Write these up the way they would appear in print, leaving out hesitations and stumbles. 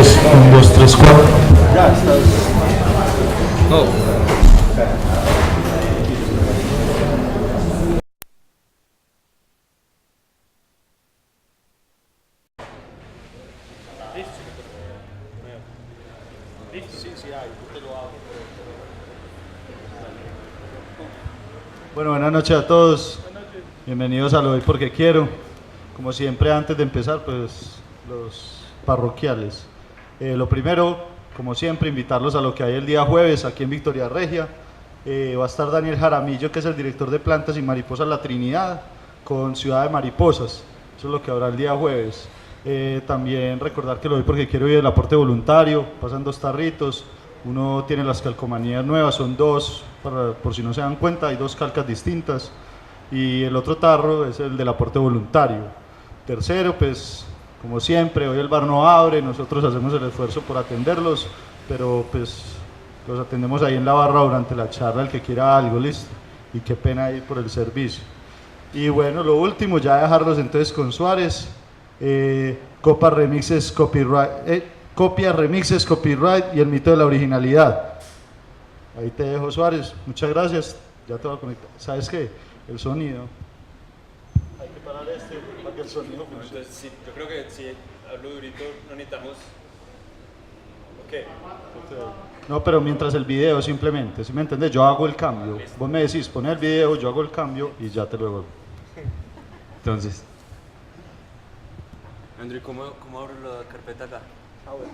3, 1, 2, 3, 4. Ya, estás. No. Bueno, buenas noches a todos. Bienvenidos a Lo Doy Porque Quiero. Como siempre, antes de empezar, pues los parroquiales. Lo primero, como siempre, invitarlos a lo que hay el día jueves aquí en Victoria Regia. Va a estar Daniel Jaramillo, que es el director de Plantas y Mariposas La Trinidad, con Ciudad de Mariposas. Eso es lo que habrá el día jueves. También recordar que Lo Doy Porque Quiero y el aporte voluntario. Pasan 2 tarritos. Uno tiene las calcomanías nuevas, son 2, por si no se dan cuenta, hay 2 calcas distintas. Y el otro tarro es el del aporte voluntario. Tercero, pues, como siempre, hoy el bar no abre, nosotros hacemos el esfuerzo por atenderlos, pero pues los atendemos ahí en la barra durante la charla, el que quiera algo, listo. Y qué pena ir por el servicio. Y bueno, lo último, ya dejarlos entonces con Suárez. Copias, remixes, copyright y el mito de la originalidad. Ahí te dejo, Suárez. Muchas gracias. Ya te voy a conectar. ¿Sabes qué? El sonido. Hay que parar para que el sonido funcione. Entonces, sí, yo creo que si hablo durito no necesitamos... ¿Qué? No, pero mientras el video simplemente, ¿sí me entiendes? Yo hago el cambio. Vos me decís, pon el video, yo hago el cambio y ya te lo devuelvo. Entonces... Andrew, ¿cómo abro la carpeta acá? Ah, bueno.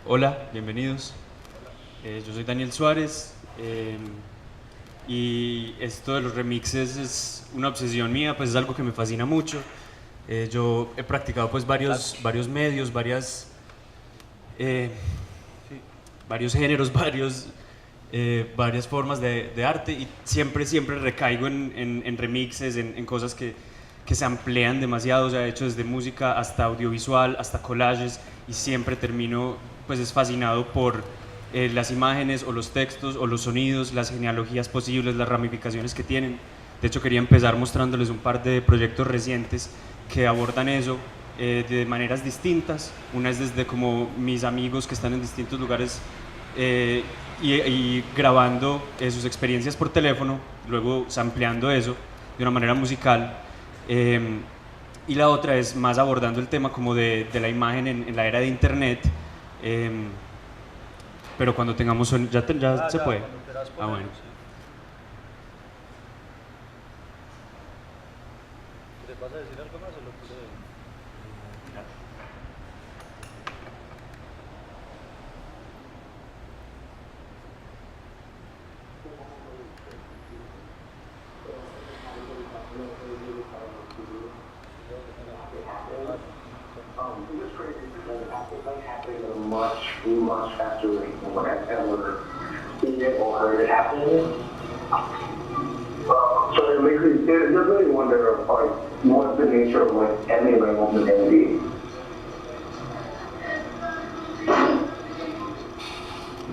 Hola, bienvenidos. Yo soy Daniel Suárez y esto de los remixes es una obsesión mía, pues es algo que me fascina mucho. Yo he practicado pues varios medios, varios géneros, varias formas de arte y siempre recaigo en remixes, en cosas que se amplían demasiado, o sea, he hecho desde música hasta audiovisual, hasta collages y siempre termino pues es fascinado por las imágenes o los textos o los sonidos, las genealogías posibles, las ramificaciones que tienen. De hecho quería empezar mostrándoles un par de proyectos recientes que abordan eso de maneras distintas. Una es desde como mis amigos que están en distintos lugares y grabando sus experiencias por teléfono, luego sampleando eso de una manera musical. Y la otra es más abordando el tema como de la imagen en la era de internet, pero cuando tengamos ya se puede. Ah, bueno. ¿Te vas a decir algo más o lo puse? It's crazy because it's happening at a much faster rate than what I've ever seen it or heard it happening. So it makes me really wonder like what's the nature of like emulating on the MD.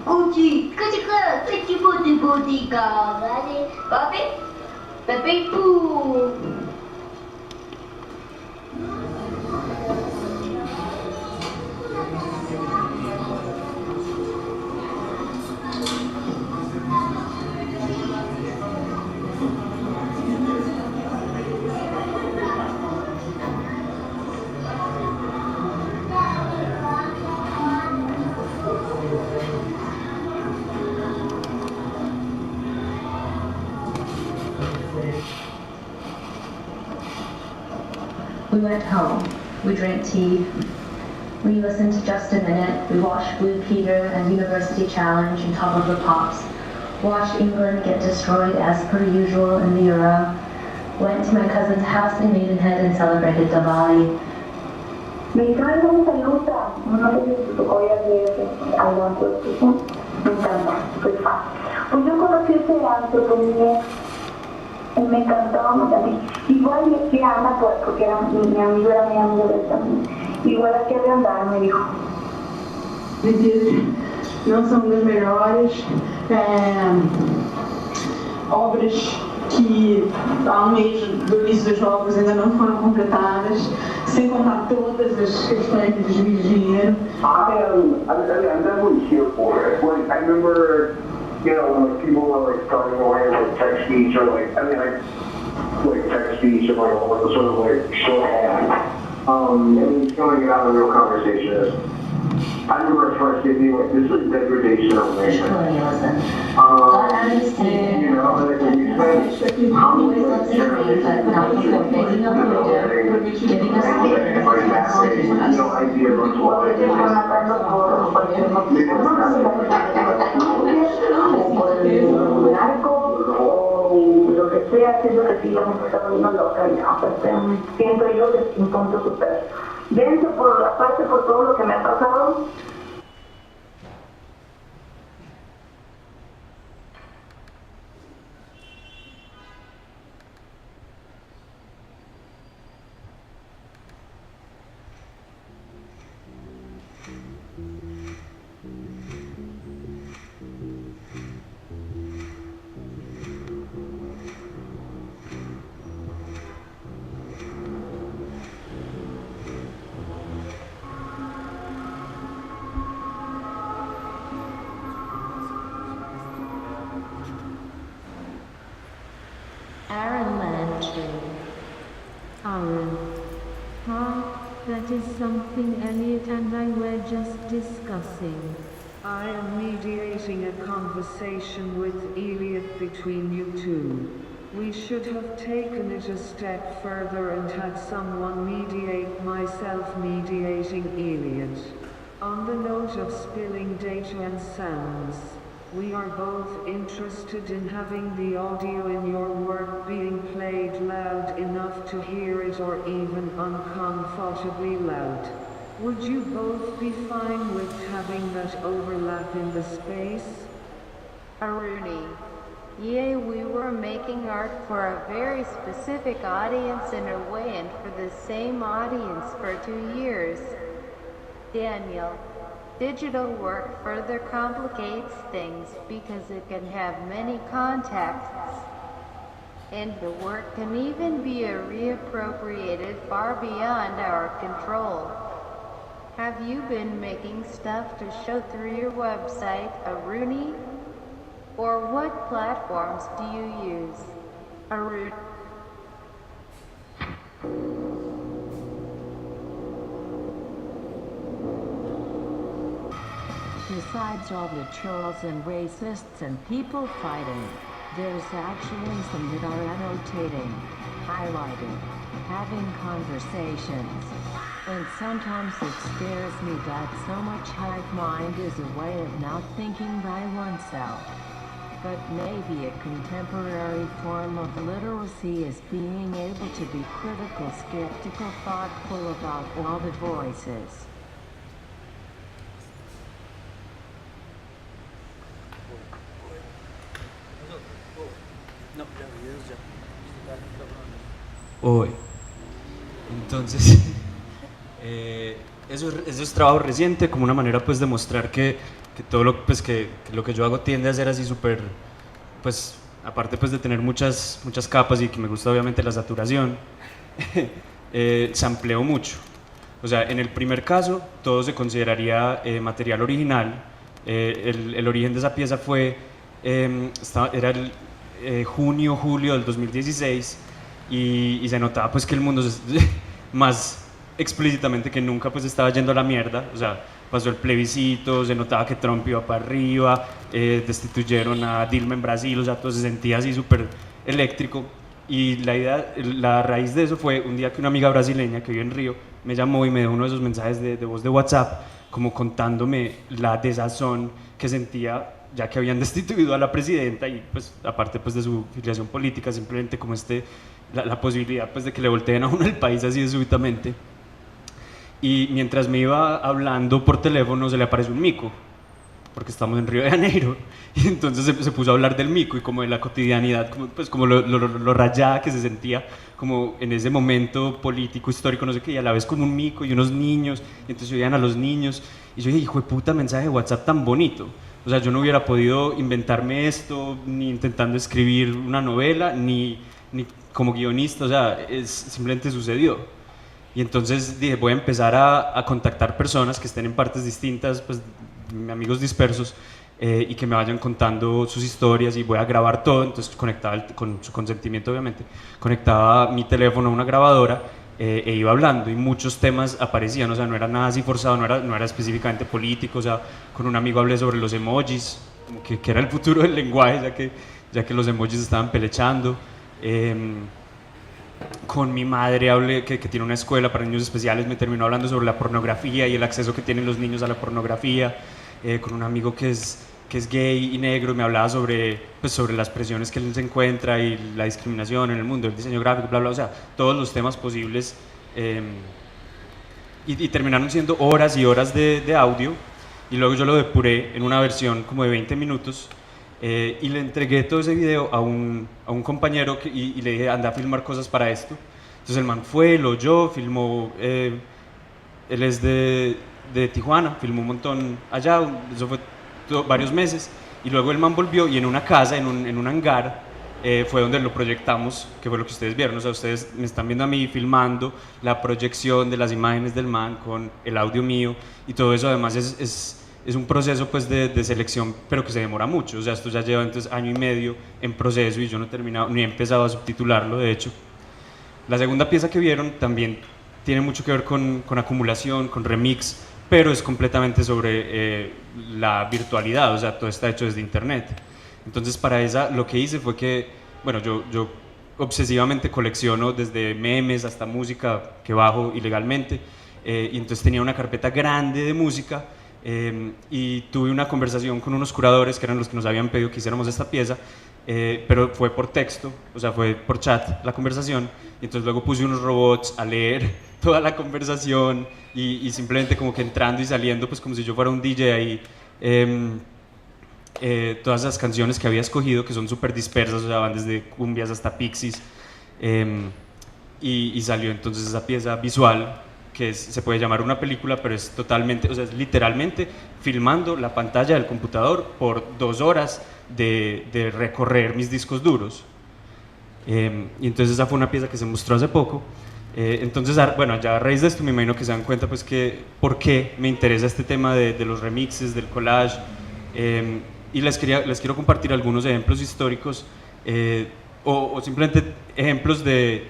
Uji, kecil kecil budi kau ada, babi pu. We went home, we drank tea, we listened to Just a Minute, we watched Blue Peter and University Challenge and Top of the Pops, watched England get destroyed as per usual in the Euro, went to my cousin's house in Maidenhead and celebrated Diwali. Me cae como te gusta, no te gusta, hoy al día algo antes, me encanta, soy fan. Pues yo conocí ese antro con mi ex. Y me encantó, igual que Ana, pues, porque era mi amigo, era mi amigo de él también. Igual a que de andar, me dijo. Não são das melhores obras que há um mês do início dos jogos ainda não foram completadas, sem contar todas as questões de desvio de dinheiro. I'm definitely here for it. Like, I remember, you know, when like, people were like starting away with text speech or like, I mean, like text speech or like sort of like shorthand. And filling it out in a real conversation is, I remember first thinking like, this is degradation of man. You know, like when you spend how many like generations idea of what lo que sea, siendo que sí hemos estado viendo loca y siento yo que es un punto súper denso por la parte, por todo lo que me ha pasado. Aaron Landry. Aaron. Huh? That is something Elliot and I were just discussing. I am mediating a conversation with Elliot between you two. We should have taken it a step further and had someone mediate, myself mediating Elliot. On the note of spilling data and sounds, we are both interested in having the audio in your work being played loud enough to hear it or even uncomfortably loud. Would you both be fine with having that overlap in the space? Aruni. Yeah, we were making art for a very specific audience in a way and for the same audience for 2 years. Daniel. Digital work further complicates things because it can have many contexts. And the work can even be reappropriated far beyond our control. Have you been making stuff to show through your website, Aruni? Or what platforms do you use? Aruni. Besides all the trolls and racists and people fighting, there's actually some that are annotating, highlighting, having conversations. And sometimes it scares me that so much hive mind is a way of not thinking by oneself. But maybe a contemporary form of literacy is being able to be critical, skeptical, thoughtful about all the voices. Hoy. Entonces, eso es trabajo reciente, como una manera pues de mostrar que todo lo, pues, que lo que yo hago tiende a ser así súper, pues aparte pues de tener muchas capas y que me gusta obviamente la saturación, sampleo mucho. O sea, en el primer caso todo se consideraría material original. El origen de esa pieza fue, era el junio, julio del 2016 y se notaba pues que el mundo más explícitamente que nunca pues estaba yendo a la mierda. O sea, pasó el plebiscito, se notaba que Trump iba para arriba, destituyeron a Dilma en Brasil, o sea, todo se sentía así súper eléctrico. Y la raíz de eso fue un día que una amiga brasileña que vive en Río me llamó y me dejó uno de esos mensajes de voz de WhatsApp, como contándome la desazón que sentía ya que habían destituido a la presidenta y pues aparte pues de su filiación política, simplemente como la posibilidad pues de que le volteen a uno el país así de súbitamente. Y mientras me iba hablando por teléfono se le apareció un mico, porque estamos en Río de Janeiro, y entonces se puso a hablar del mico y como de la cotidianidad, como lo rayada que se sentía como en ese momento político, histórico, no sé qué, y a la vez como un mico y unos niños, y entonces oían a los niños, y yo dije, hijo de puta, mensaje de WhatsApp tan bonito. O sea, yo no hubiera podido inventarme esto, ni intentando escribir una novela, ni como guionista, o sea, simplemente sucedió. Y entonces dije, voy a empezar a contactar personas que estén en partes distintas, pues amigos dispersos, y que me vayan contando sus historias, y voy a grabar todo. Entonces conectaba, con su consentimiento obviamente, conectaba mi teléfono a una grabadora e iba hablando, y muchos temas aparecían, o sea, no era nada así forzado, no era específicamente político. O sea, con un amigo hablé sobre los emojis, como que era el futuro del lenguaje, ya que los emojis estaban pelechando. Con mi madre hablé, que tiene una escuela para niños especiales, me terminó hablando sobre la pornografía y el acceso que tienen los niños a la pornografía. Con un amigo que es gay y negro, me hablaba sobre las presiones que él se encuentra y la discriminación en el mundo del diseño gráfico, bla, bla, o sea, todos los temas posibles. Y terminaron siendo horas y horas de audio, y luego yo lo depuré en una versión como de 20 minutos, y le entregué todo ese video a un compañero y le dije, anda a filmar cosas para esto. Entonces el man fue, lo oyó, filmó, él es de Tijuana, filmó un montón allá, eso fue varios meses, y luego el man volvió, y en una casa, en un hangar, fue donde lo proyectamos, que fue lo que ustedes vieron. O sea, ustedes me están viendo a mí filmando la proyección de las imágenes del man con el audio mío, y todo eso además es un proceso pues de selección, pero que se demora mucho. O sea, esto ya lleva entonces año y medio en proceso, y yo no he terminado, ni he empezado a subtitularlo, de hecho. La segunda pieza que vieron también tiene mucho que ver con acumulación, con remix, pero es completamente sobre la virtualidad. O sea, todo está hecho desde internet. Entonces para esa lo que hice fue que, bueno, yo obsesivamente colecciono desde memes hasta música que bajo ilegalmente, y entonces tenía una carpeta grande de música. Y tuve una conversación con unos curadores que eran los que nos habían pedido que hiciéramos esta pieza, pero fue por texto, o sea, fue por chat la conversación, y entonces luego puse unos robots a leer toda la conversación, y simplemente como que entrando y saliendo, pues como si yo fuera un DJ ahí, todas las canciones que había escogido, que son súper dispersas, o sea, van desde cumbias hasta pixies, y salió entonces esa pieza visual, que se puede llamar una película, pero es totalmente, o sea, es literalmente filmando la pantalla del computador por 2 horas de recorrer mis discos duros. Y entonces esa fue una pieza que se mostró hace poco. Entonces, bueno, ya a raíz de esto me imagino que se dan cuenta pues que por qué me interesa este tema de los remixes, del collage, y les quiero compartir algunos ejemplos históricos, o simplemente ejemplos de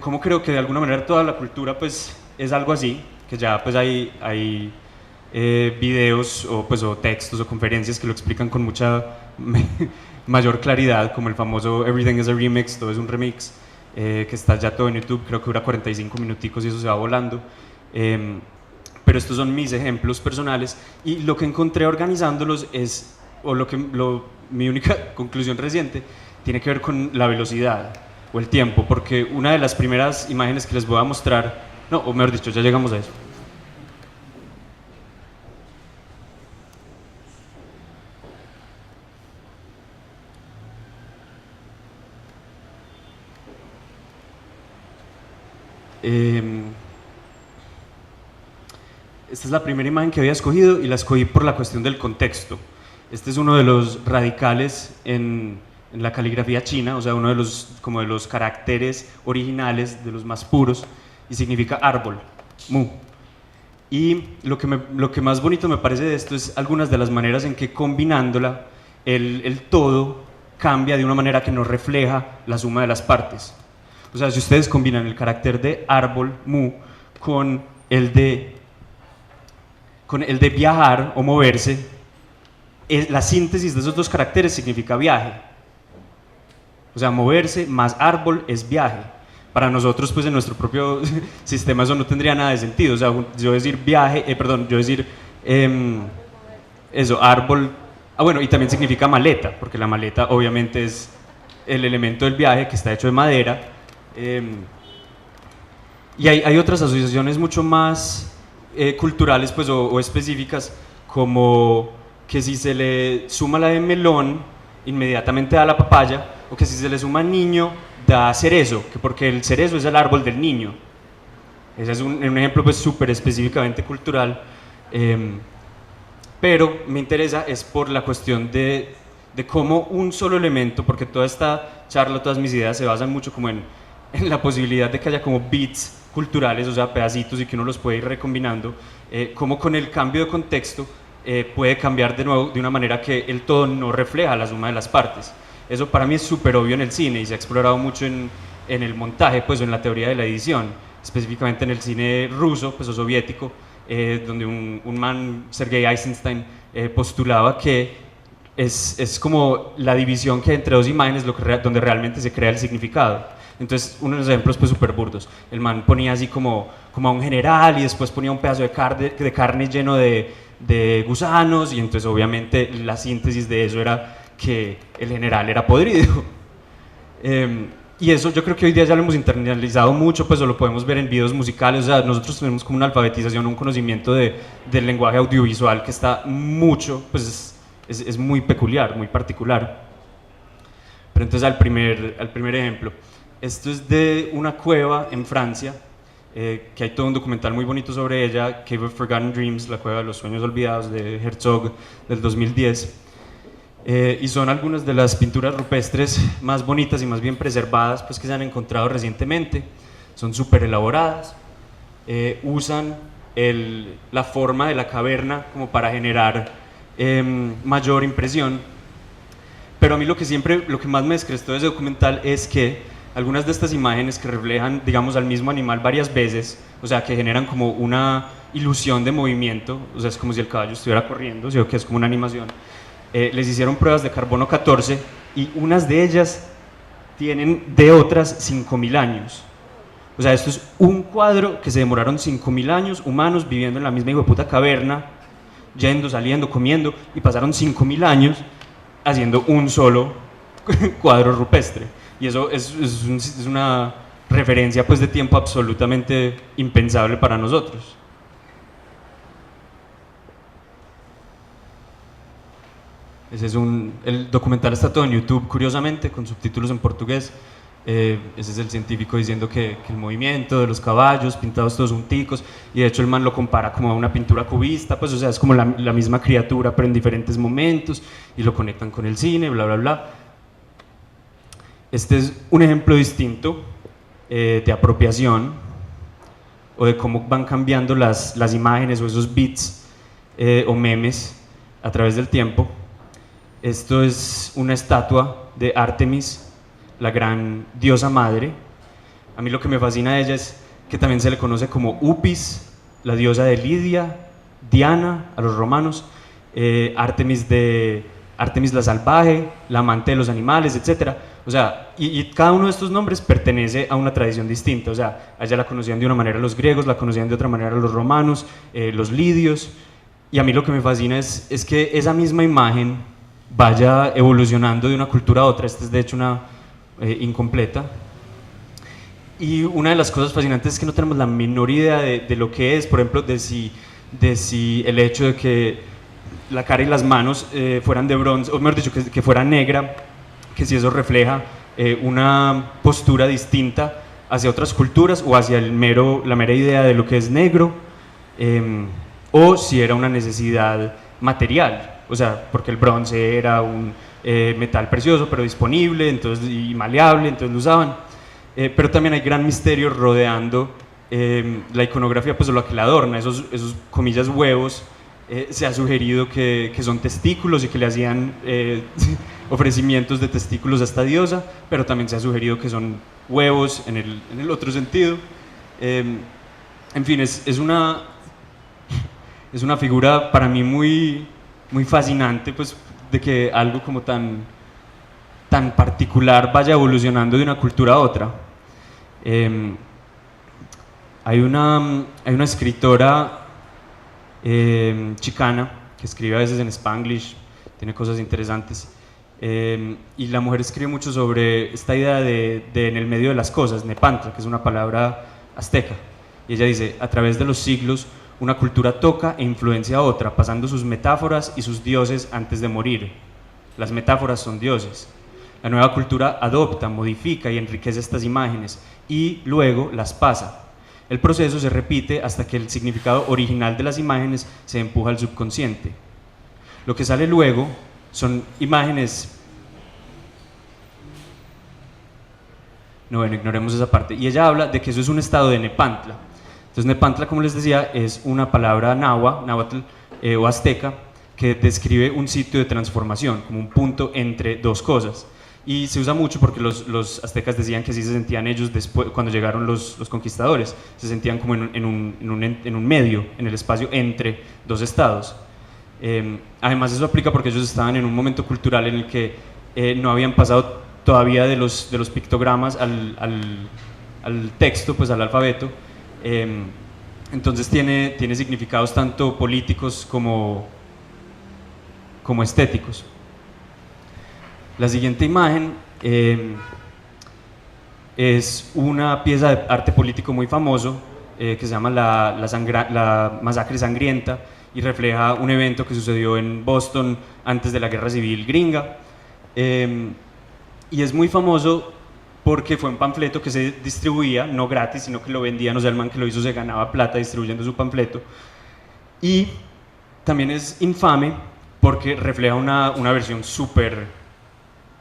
cómo creo que de alguna manera toda la cultura pues es algo así, que ya pues hay videos o textos o conferencias que lo explican con mucha mayor claridad, como el famoso Everything is a Remix, todo es un remix, que está ya todo en YouTube, creo que dura 45 minuticos y eso se va volando. Pero estos son mis ejemplos personales, y lo que encontré organizándolos es, mi única conclusión reciente tiene que ver con la velocidad o el tiempo, porque una de las primeras imágenes que les voy a mostrar, no, o mejor dicho, ya llegamos a eso. Esta es la primera imagen que había escogido, y la escogí por la cuestión del contexto. Este es uno de los radicales en la caligrafía china, o sea, uno de los caracteres originales, de los más puros, y significa árbol, mu. Y lo que más bonito me parece de esto es algunas de las maneras en que combinándola, el todo cambia de una manera que no refleja la suma de las partes. O sea, si ustedes combinan el carácter de árbol, mu, con el de viajar o moverse, la síntesis de esos dos caracteres significa viaje. O sea, moverse más árbol es viaje. Para nosotros, pues en nuestro propio sistema eso no tendría nada de sentido. O sea, yo decir viaje, eso, árbol, bueno, y también significa maleta, porque la maleta obviamente es el elemento del viaje que está hecho de madera. Y hay otras asociaciones mucho más culturales pues, o específicas, como que si se le suma la de melón, inmediatamente da la papaya, o que si se le suma niño, da cerezo, porque el cerezo es el árbol del niño. Ese es un ejemplo pues súper específicamente cultural. pero me interesa es por la cuestión de cómo un solo elemento, porque toda esta charla, todas mis ideas se basan mucho como en la posibilidad de que haya como beats culturales, o sea, pedacitos y que uno los puede ir recombinando, cómo con el cambio de contexto puede cambiar de nuevo de una manera que el todo no refleja la suma de las partes. Eso para mí es súper obvio en el cine y se ha explorado mucho en el montaje, pues en la teoría de la edición, específicamente en el cine ruso, pues o soviético, donde un man, Sergei Eisenstein, postulaba que es como la división que hay entre dos imágenes donde realmente se crea el significado. Entonces, uno de los ejemplos pues súper burdos, el man ponía así como a un general y después ponía un pedazo de carne lleno de gusanos, y entonces obviamente la síntesis de eso era que el general era podrido. Y eso yo creo que hoy día ya lo hemos internalizado mucho, pues lo podemos ver en videos musicales, o sea, nosotros tenemos como una alfabetización, un conocimiento del lenguaje audiovisual que está mucho, pues es muy peculiar, muy particular. Pero entonces al primer ejemplo, esto es de una cueva en Francia, que hay todo un documental muy bonito sobre ella, Cave of Forgotten Dreams, la cueva de los sueños olvidados de Herzog del 2010. Y son algunas de las pinturas rupestres más bonitas y más bien preservadas pues, que se han encontrado recientemente. Son súper elaboradas, usan la forma de la caverna como para generar mayor impresión. Pero a mí lo que más me descrestó de ese documental es que algunas de estas imágenes que reflejan, digamos, al mismo animal varias veces, o sea, que generan como una ilusión de movimiento, o sea, es como si el caballo estuviera corriendo, o sea, que es como una animación. Les hicieron pruebas de carbono 14 y unas de ellas tienen de otras 5.000 años. O sea, esto es un cuadro que se demoraron 5.000 años humanos viviendo en la misma hijueputa caverna, yendo, saliendo, comiendo, y pasaron 5.000 años haciendo un solo cuadro rupestre. Y eso es una referencia pues, de tiempo absolutamente impensable para nosotros. El documental está todo en YouTube, curiosamente, con subtítulos en portugués. Ese es el científico diciendo que el movimiento de los caballos pintados todos junticos, y de hecho el man lo compara como a una pintura cubista, pues o sea, es como la misma criatura pero en diferentes momentos, y lo conectan con el cine, bla bla bla. Este es un ejemplo distinto de apropiación, o de cómo van cambiando las imágenes o esos beats o memes a través del tiempo. Esto es una estatua de Artemis, la gran diosa madre. A mí lo que me fascina de ella es que también se le conoce como Upis, la diosa de Lidia, Diana a los romanos, Artemis la salvaje, la amante de los animales, etc. O sea, y cada uno de estos nombres pertenece a una tradición distinta. O sea, a ella la conocían de una manera los griegos, la conocían de otra manera los romanos, los lidios. Y a mí lo que me fascina es que esa misma imagen vaya evolucionando de una cultura a otra. Esta es de hecho una incompleta. Y una de las cosas fascinantes es que no tenemos la menor idea de lo que es, por ejemplo, de si el hecho de que la cara y las manos fueran de bronce, o mejor dicho, que fuera negra, que si eso refleja una postura distinta hacia otras culturas o hacia la mera idea de lo que es negro, o si era una necesidad material. O sea, porque el bronce era un metal precioso pero disponible y maleable, entonces lo usaban. Pero también hay gran misterio rodeando la iconografía, pues lo que la adorna, esos comillas huevos. Se ha sugerido que son testículos y que le hacían ofrecimientos de testículos a esta diosa, pero también se ha sugerido que son huevos en el otro sentido. En fin, es una figura para mí muy fascinante, pues, de que algo como tan particular vaya evolucionando de una cultura a otra. Hay una escritora chicana que escribe a veces en Spanglish, tiene cosas interesantes, y la mujer escribe mucho sobre esta idea de en el medio de las cosas, Nepantla, que es una palabra azteca, y ella dice: a través de los siglos una cultura toca e influencia a otra, pasando sus metáforas y sus dioses antes de morir. Las metáforas son dioses. La nueva cultura adopta, modifica y enriquece estas imágenes y luego las pasa. El proceso se repite hasta que el significado original de las imágenes se empuja al subconsciente. Lo que sale luego son imágenes. No, bueno, ignoremos esa parte. Y ella habla de que eso es un estado de Nepantla. Entonces, Nepantla, como les decía, es una palabra náhuatl o azteca que describe un sitio de transformación, como un punto entre dos cosas. Y se usa mucho porque los aztecas decían que así se sentían ellos después, cuando llegaron los conquistadores. Se sentían como en un medio, en el espacio entre dos estados. Además, eso aplica porque ellos estaban en un momento cultural en el que no habían pasado todavía de los pictogramas al texto, pues al alfabeto. Entonces tiene significados tanto políticos como estéticos. La siguiente imagen es una pieza de arte político muy famoso que se llama la Masacre Sangrienta, y refleja un evento que sucedió en Boston antes de la Guerra Civil gringa. Y es muy famoso porque fue un panfleto que se distribuía, no gratis, sino que lo vendían, o sea, el man que lo hizo se ganaba plata distribuyendo su panfleto. Y también es infame porque refleja una versión súper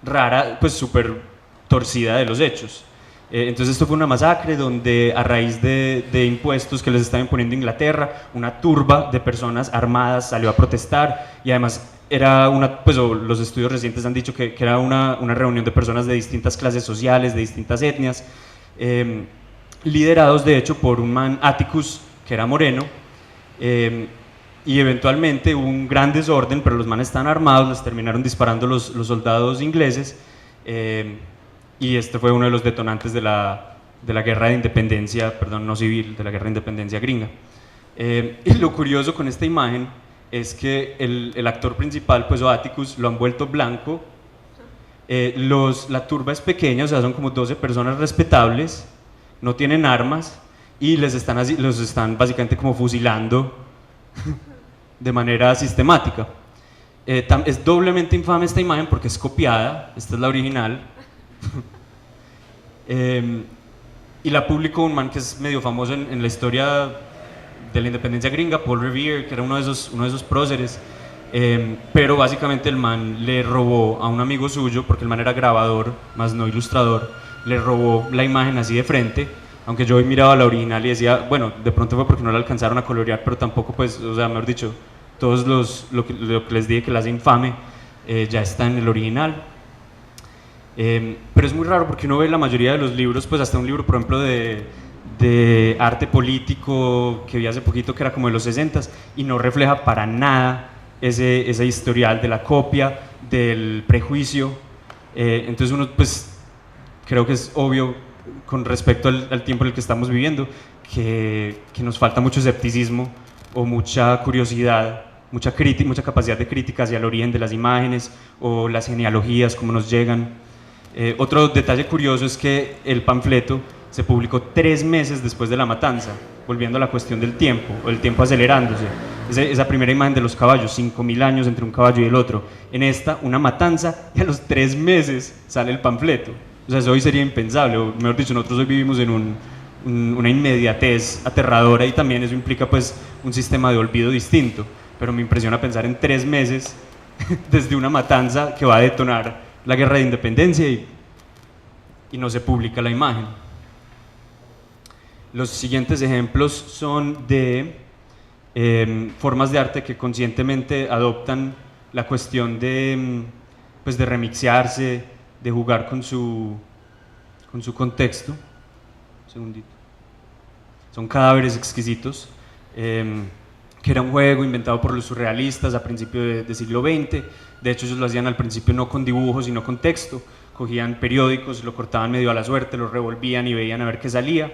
rara, pues súper torcida de los hechos. Entonces esto fue una masacre donde, a raíz de impuestos que les estaba imponiendo Inglaterra, una turba de personas armadas salió a protestar, y además era pues los estudios recientes han dicho que era una reunión de personas de distintas clases sociales, de distintas etnias, liderados de hecho por un man, Atticus, que era moreno, y eventualmente hubo un gran desorden, pero los manes estaban armados, les terminaron disparando los soldados ingleses, y este fue uno de los detonantes de la guerra de independencia, perdón, no civil, de la guerra de independencia gringa. Y lo curioso con esta imagen es que el actor principal, pues Atticus, lo han vuelto blanco. La turba es pequeña, o sea, son como 12 personas respetables, no tienen armas, y los están básicamente como fusilando de manera sistemática. Es doblemente infame esta imagen porque es copiada, esta es la original. Y la publicó un man que es medio famoso en la historia de la independencia gringa, Paul Revere, que era uno de esos próceres, pero básicamente el man le robó a un amigo suyo, porque el man era grabador, más no ilustrador, le robó la imagen así de frente, aunque yo hoy miraba la original y decía, bueno, de pronto fue porque no la alcanzaron a colorear, pero tampoco, pues, o sea, mejor dicho, todos lo que les dije que la hace infame ya está en el original. Pero es muy raro porque uno ve la mayoría de los libros, pues hasta un libro, por ejemplo, de arte político que vi hace poquito, que era como de los 60s, y no refleja para nada ese historial de la copia, del prejuicio. Entonces uno, pues, creo que es obvio con respecto al tiempo en el que estamos viviendo que nos falta mucho escepticismo o mucha curiosidad, mucha capacidad de crítica hacia el origen de las imágenes o las genealogías, cómo nos llegan. Otro detalle curioso es que el panfleto se publicó 3 meses después de la matanza, volviendo a la cuestión del tiempo, o el tiempo acelerándose. Esa primera imagen de los caballos, 5.000 años entre un caballo y el otro. En esta, una matanza, y a los 3 meses sale el panfleto. O sea, eso hoy sería impensable, o mejor dicho, nosotros hoy vivimos en una inmediatez aterradora, y también eso implica pues un sistema de olvido distinto. Pero me impresiona pensar en 3 meses desde una matanza que va a detonar la guerra de independencia y no se publica la imagen. Los siguientes ejemplos son de formas de arte que conscientemente adoptan la cuestión de remixearse, de jugar con su contexto. Un segundito. Son cadáveres exquisitos, que era un juego inventado por los surrealistas a principios del siglo XX. De hecho, ellos lo hacían al principio no con dibujos, sino con texto. Cogían periódicos, lo cortaban medio a la suerte, lo revolvían y veían a ver qué salía.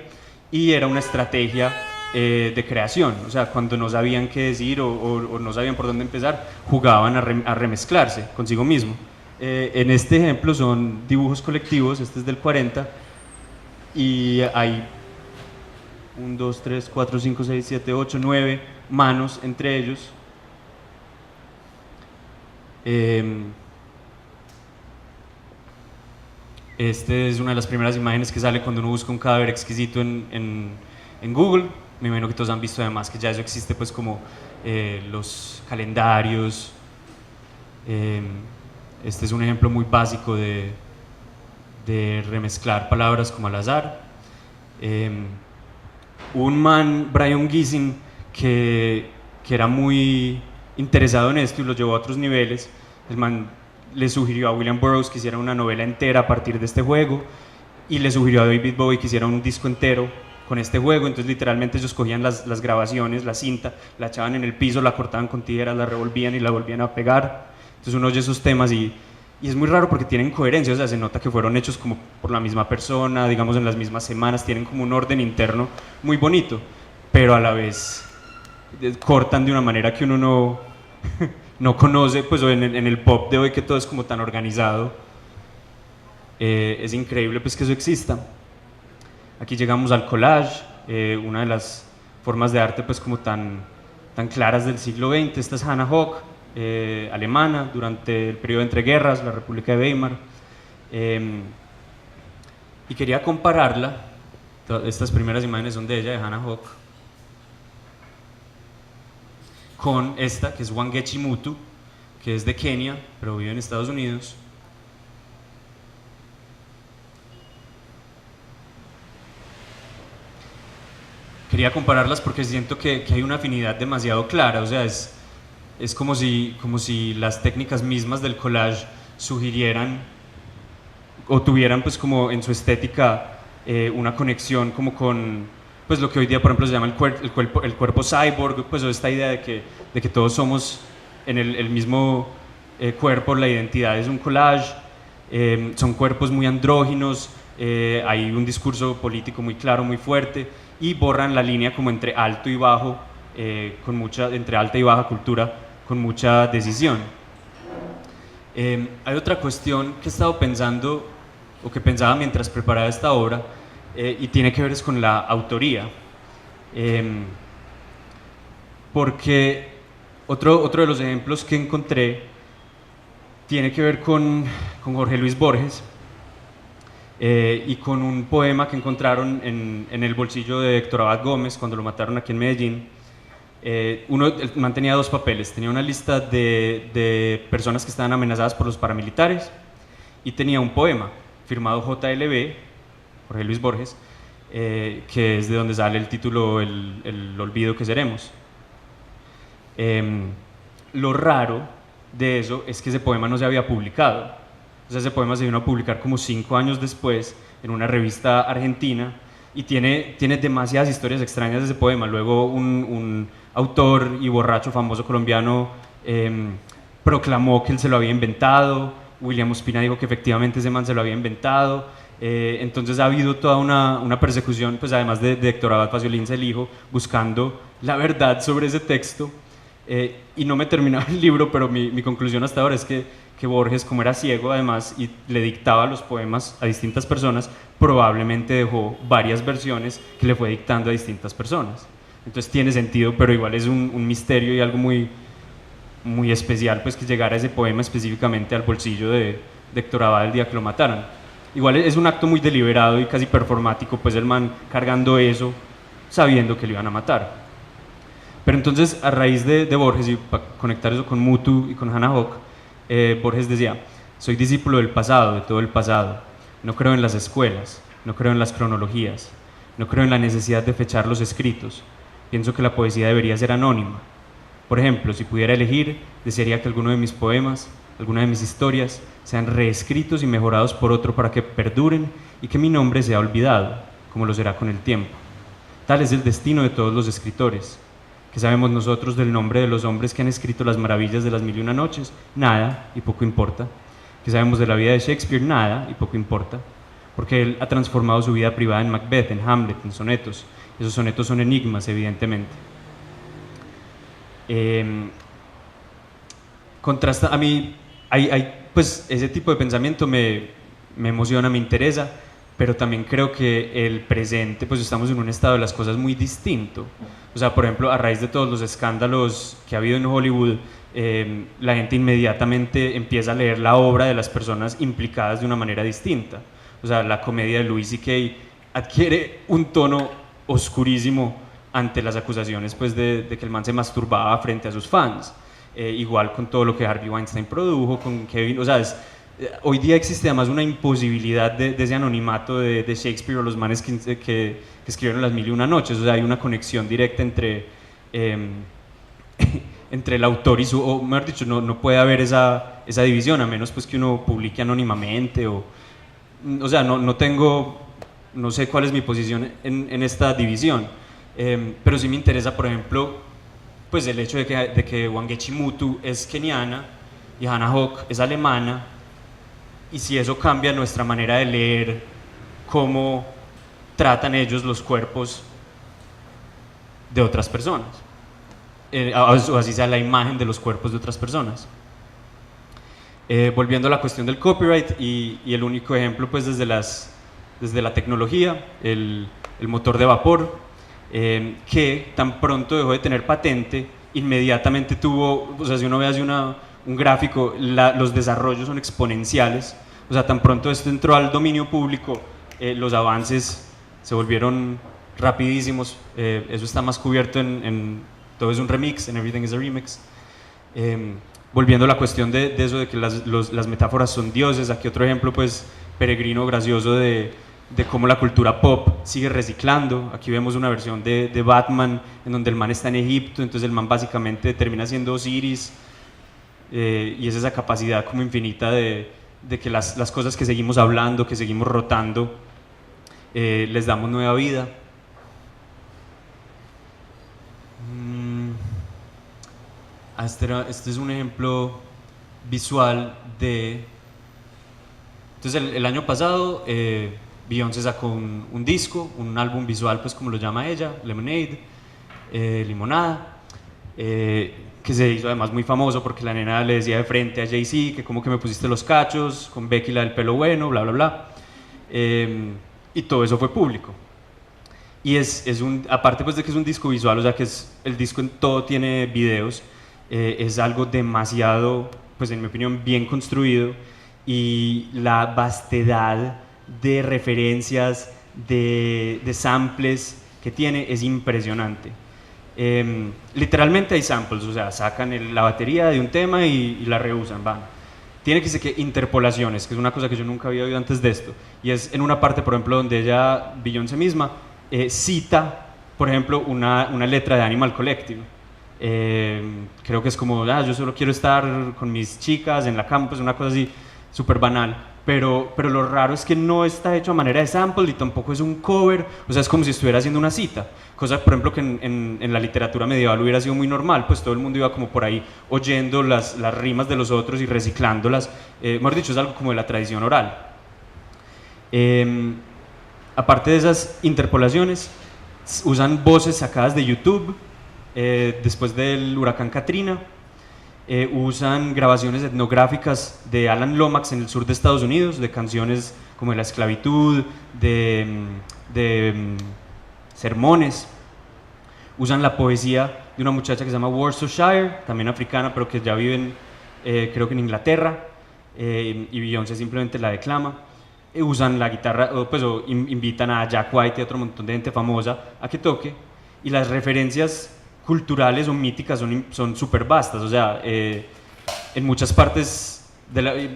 Y era una estrategia de creación. O sea, cuando no sabían qué decir o no sabían por dónde empezar, jugaban a remezclarse consigo mismo. En este ejemplo son dibujos colectivos, este es del 40, y hay 1, 2, 3, 4, 5, 6, 7, 8, 9 manos entre ellos. Esta es una de las primeras imágenes que sale cuando uno busca un cadáver exquisito en Google. Me imagino que todos han visto además que ya eso existe, pues como los calendarios Este es un ejemplo muy básico de remezclar palabras como al azar. Un man, Brian Gisin, que era muy interesado en esto y lo llevó a otros niveles. El man le sugirió a William Burroughs que hiciera una novela entera a partir de este juego, y le sugirió a David Bowie que hiciera un disco entero con este juego. Entonces literalmente ellos cogían las grabaciones, la cinta, la echaban en el piso, la cortaban con tijeras, la revolvían y la volvían a pegar. Entonces uno oye esos temas y es muy raro porque tienen coherencia, o sea, se nota que fueron hechos como por la misma persona, digamos en las mismas semanas, tienen como un orden interno muy bonito, pero a la vez cortan de una manera que uno no conoce, pues en el pop de hoy, que todo es como tan organizado. Es increíble pues que eso exista. Aquí llegamos al collage, una de las formas de arte pues como tan claras del siglo XX. Esta es Hannah Höch, alemana, durante el periodo entre guerras, la República de Weimar, y quería compararla. Estas primeras imágenes son de ella, de Hannah Höch, con esta que es Wangechi Mutu, que es de Kenia pero vive en Estados Unidos. Quería compararlas porque siento que hay una afinidad demasiado clara, o sea, es como si las técnicas mismas del collage sugirieran o tuvieran pues como en su estética una conexión como con pues lo que hoy día por ejemplo se llama el cuerpo cyborg, pues, o esta idea de que todos somos en el mismo cuerpo. La identidad es un collage, son cuerpos muy andróginos, hay un discurso político muy claro, muy fuerte, y borran la línea como entre alto y bajo, entre alta y baja cultura, con mucha decisión. Hay otra cuestión que he estado pensando, o que pensaba mientras preparaba esta obra, y tiene que ver es con la autoría, porque otro de los ejemplos que encontré tiene que ver con Jorge Luis Borges, y con un poema que encontraron en el bolsillo de Héctor Abad Gómez cuando lo mataron aquí en Medellín. El man tenía dos papeles, tenía una lista de personas que estaban amenazadas por los paramilitares, y tenía un poema firmado JLB, Jorge Luis Borges, que es de donde sale el título El olvido que seremos. Lo raro de eso es que ese poema no se había publicado. O sea, ese poema se vino a publicar como 5 años después en una revista argentina, y tiene demasiadas historias extrañas de ese poema. Luego un autor y borracho famoso colombiano proclamó que él se lo había inventado. William Ospina dijo que efectivamente ese man se lo había inventado. Entonces ha habido toda una persecución, pues además de Héctor Abad Faciolince, el hijo, buscando la verdad sobre ese texto. Y no me terminaba el libro, pero mi conclusión hasta ahora es que Borges, como era ciego además y le dictaba los poemas a distintas personas, probablemente dejó varias versiones que le fue dictando a distintas personas. Entonces tiene sentido, pero igual es un misterio y algo muy, muy especial pues que llegara ese poema específicamente al bolsillo de Héctor Abad el día que lo mataron. Igual es un acto muy deliberado y casi performático, pues el man cargando eso sabiendo que lo iban a matar. Pero entonces, a raíz de Borges, y para conectar eso con Mutu y con Hannah Höch, Borges decía: soy discípulo del pasado, de todo el pasado. No creo en las escuelas, no creo en las cronologías, no creo en la necesidad de fechar los escritos. Pienso que la poesía debería ser anónima. Por ejemplo, si pudiera elegir, desearía que alguno de mis poemas, alguna de mis historias, sean reescritos y mejorados por otro para que perduren y que mi nombre sea olvidado, como lo será con el tiempo. Tal es el destino de todos los escritores. ¿Qué sabemos nosotros del nombre de los hombres que han escrito las maravillas de las 1001 noches? Nada, y poco importa. ¿Qué sabemos de la vida de Shakespeare? Nada, y poco importa. Porque él ha transformado su vida privada en Macbeth, en Hamlet, en sonetos. Esos sonetos son enigmas, evidentemente. Contrasta, a mí, pues ese tipo de pensamiento me emociona, me interesa, pero también creo que el presente, pues estamos en un estado de las cosas muy distinto. O sea, por ejemplo, a raíz de todos los escándalos que ha habido en Hollywood, la gente inmediatamente empieza a leer la obra de las personas implicadas de una manera distinta. O sea, la comedia de Louis C.K. adquiere un tono oscurísimo ante las acusaciones pues, de que el man se masturbaba frente a sus fans. igual con todo lo que Harvey Weinstein produjo, con Kevin, o sea, hoy día existe además una imposibilidad de ese anonimato de Shakespeare o los manes que escribieron Las Mil y Una Noches, o sea, hay una conexión directa entre el autor y o mejor dicho, no puede haber esa división, a menos pues que uno publique anónimamente, o sea, no sé cuál es mi posición en esta división, pero sí me interesa, por ejemplo, pues el hecho de que Wangechi Mutu es keniana y Hannah Höch es alemana, y si eso cambia nuestra manera de leer cómo tratan ellos los cuerpos de otras personas, o así sea la imagen de los cuerpos de otras personas. Volviendo a la cuestión del copyright, y el único ejemplo pues desde la tecnología, el motor de vapor, que tan pronto dejó de tener patente, inmediatamente tuvo, o sea, si uno ve así un gráfico, los desarrollos son exponenciales, o sea, tan pronto esto entró al dominio público, los avances se volvieron rapidísimos, eso está más cubierto en Todo es un remix, en Everything is a Remix. Volviendo a la cuestión de eso de que las metáforas son dioses, aquí otro ejemplo pues peregrino, gracioso de cómo la cultura pop sigue reciclando. Aquí vemos una versión de Batman en donde el man está en Egipto, entonces el man básicamente termina siendo Osiris, y es esa capacidad como infinita de que las cosas que seguimos hablando, que seguimos rotando, les damos nueva vida. Este es un ejemplo visual de... Entonces el año pasado Beyoncé sacó un disco, un álbum visual, pues como lo llama ella, Lemonade, Limonada, que se hizo además muy famoso porque la nena le decía de frente a Jay-Z que como que me pusiste los cachos, con Becky la del pelo bueno, bla bla bla, y todo eso fue público. Y aparte pues de que es un disco visual, o sea que el disco en todo tiene videos, es algo demasiado, pues en mi opinión, bien construido, y la vastedad de referencias, de samples que tiene es impresionante. Literalmente hay samples, o sea, sacan la batería de un tema y la reusan, van. Tiene que ser que interpolaciones, que es una cosa que yo nunca había oído antes de esto, y es en una parte, por ejemplo, donde ella, Beyoncé misma, cita, por ejemplo, una letra de Animal Collective. Creo que es como, yo solo quiero estar con mis chicas en la cama, pues una cosa así súper banal, pero lo raro es que no está hecho a manera de sample y tampoco es un cover, o sea, es como si estuviera haciendo una cita, cosa por ejemplo que en la literatura medieval hubiera sido muy normal, pues todo el mundo iba como por ahí oyendo las rimas de los otros y reciclándolas, mejor dicho, es algo como de la tradición oral. Aparte de esas interpolaciones, usan voces sacadas de YouTube, después del huracán Katrina, usan grabaciones etnográficas de Alan Lomax en el sur de Estados Unidos, de canciones como de la esclavitud, de sermones, usan la poesía de una muchacha que se llama Worcestershire, también africana, pero que ya vive creo que en Inglaterra, y Beyoncé simplemente la declama. Usan la guitarra, o invitan a Jack White y a otro montón de gente famosa a que toque, y las referencias culturales o míticas son súper vastas, o sea, en muchas partes,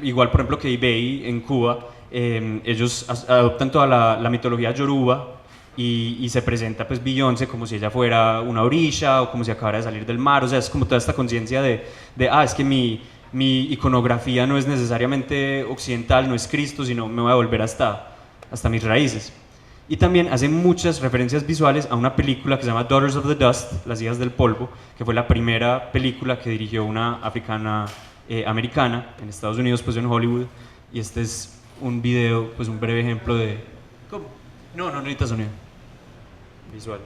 igual por ejemplo que eBay en Cuba, ellos adoptan toda la mitología yoruba y se presenta pues Beyoncé como si ella fuera una orisha o como si acabara de salir del mar, o sea, es como toda esta conciencia de es que mi iconografía no es necesariamente occidental, no es Cristo, sino me voy a volver hasta mis raíces. Y también hace muchas referencias visuales a una película que se llama Daughters of the Dust, Las Hijas del Polvo, que fue la primera película que dirigió una africana americana en Estados Unidos, pues en Hollywood, y este es un video, pues un breve ejemplo de... ¿Cómo? No necesita sonido visual.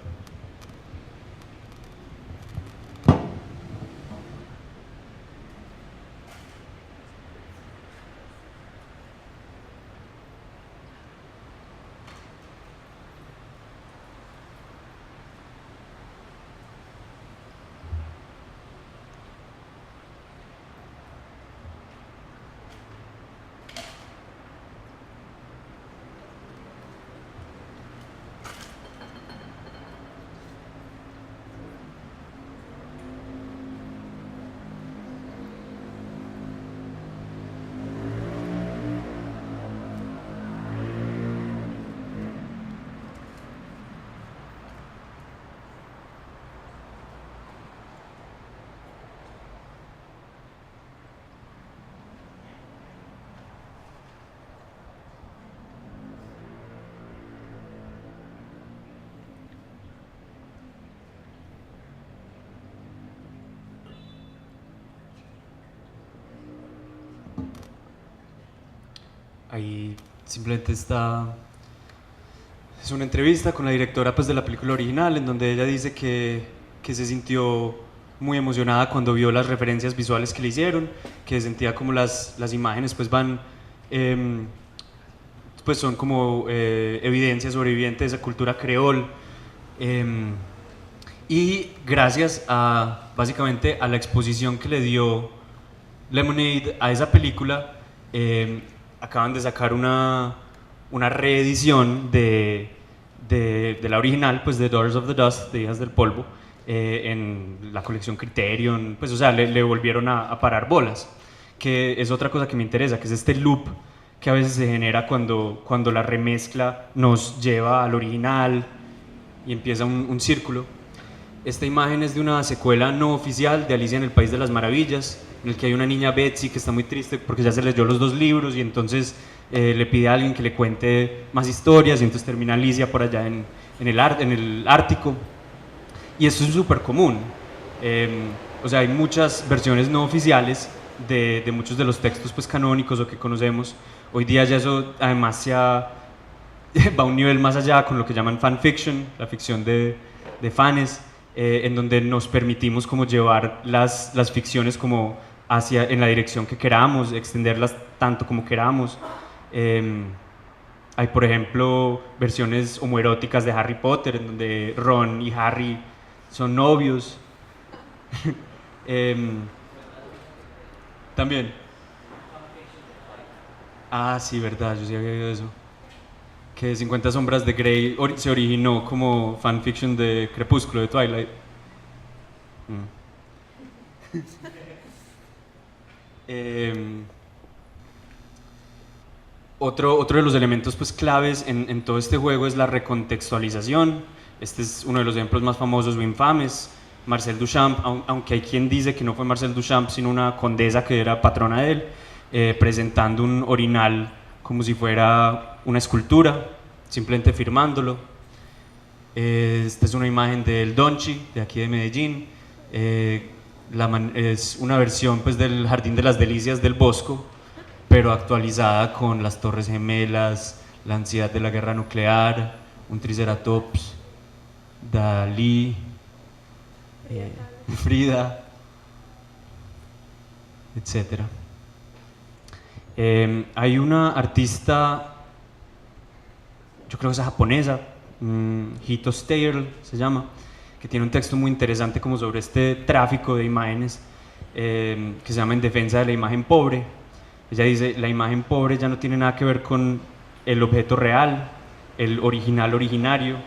ahí simplemente está... Es una entrevista con la directora pues, de la película original, en donde ella dice que se sintió muy emocionada cuando vio las referencias visuales que le hicieron, que sentía como las imágenes pues van... pues son como evidencias sobrevivientes de esa cultura creol. Y gracias a, básicamente, a la exposición que le dio Lemonade a esa película, acaban de sacar una reedición de la original, pues de Daughters of the Dust, de Hijas del Polvo, en la colección Criterion, pues o sea, le volvieron a parar bolas, que es otra cosa que me interesa, que es este loop que a veces se genera cuando la remezcla nos lleva al original y empieza un círculo. Esta imagen es de una secuela no oficial de Alicia en el País de las Maravillas, en el que hay una niña Betsy que está muy triste porque ya se leyó los 2 libros y entonces le pide a alguien que le cuente más historias y entonces termina Alicia por allá en el Ártico. Y esto es súper común. O sea, hay muchas versiones no oficiales de muchos de los textos pues, canónicos o que conocemos. Hoy día ya eso además va a un nivel más allá con lo que llaman fanfiction, la ficción de fans, en donde nos permitimos como llevar las ficciones como en la dirección que queramos, extenderlas tanto como queramos. Hay, por ejemplo, versiones homoeróticas de Harry Potter, en donde Ron y Harry son novios. También. Ah, sí, verdad, yo sí había oído eso. Que 50 sombras de Grey se originó como fanfiction de Crepúsculo, de Twilight. Otro de los elementos pues, claves en todo este juego es la recontextualización. Este es uno de los ejemplos más famosos o infames. Marcel Duchamp, aunque hay quien dice que no fue Marcel Duchamp, sino una condesa que era patrona de él, presentando un orinal como si fuera una escultura, simplemente firmándolo. Esta es una imagen del Donchi, de aquí de Medellín. Es una versión pues, del Jardín de las Delicias del Bosco, pero actualizada con las Torres Gemelas, la ansiedad de la guerra nuclear, un triceratops, Dalí, Frida, etc. Hay una artista, yo creo que es japonesa, Hito Steyr se llama, que tiene un texto muy interesante como sobre este tráfico de imágenes que se llama En defensa de la imagen pobre. Ella dice, la imagen pobre ya no tiene nada que ver con el objeto real, el original originario,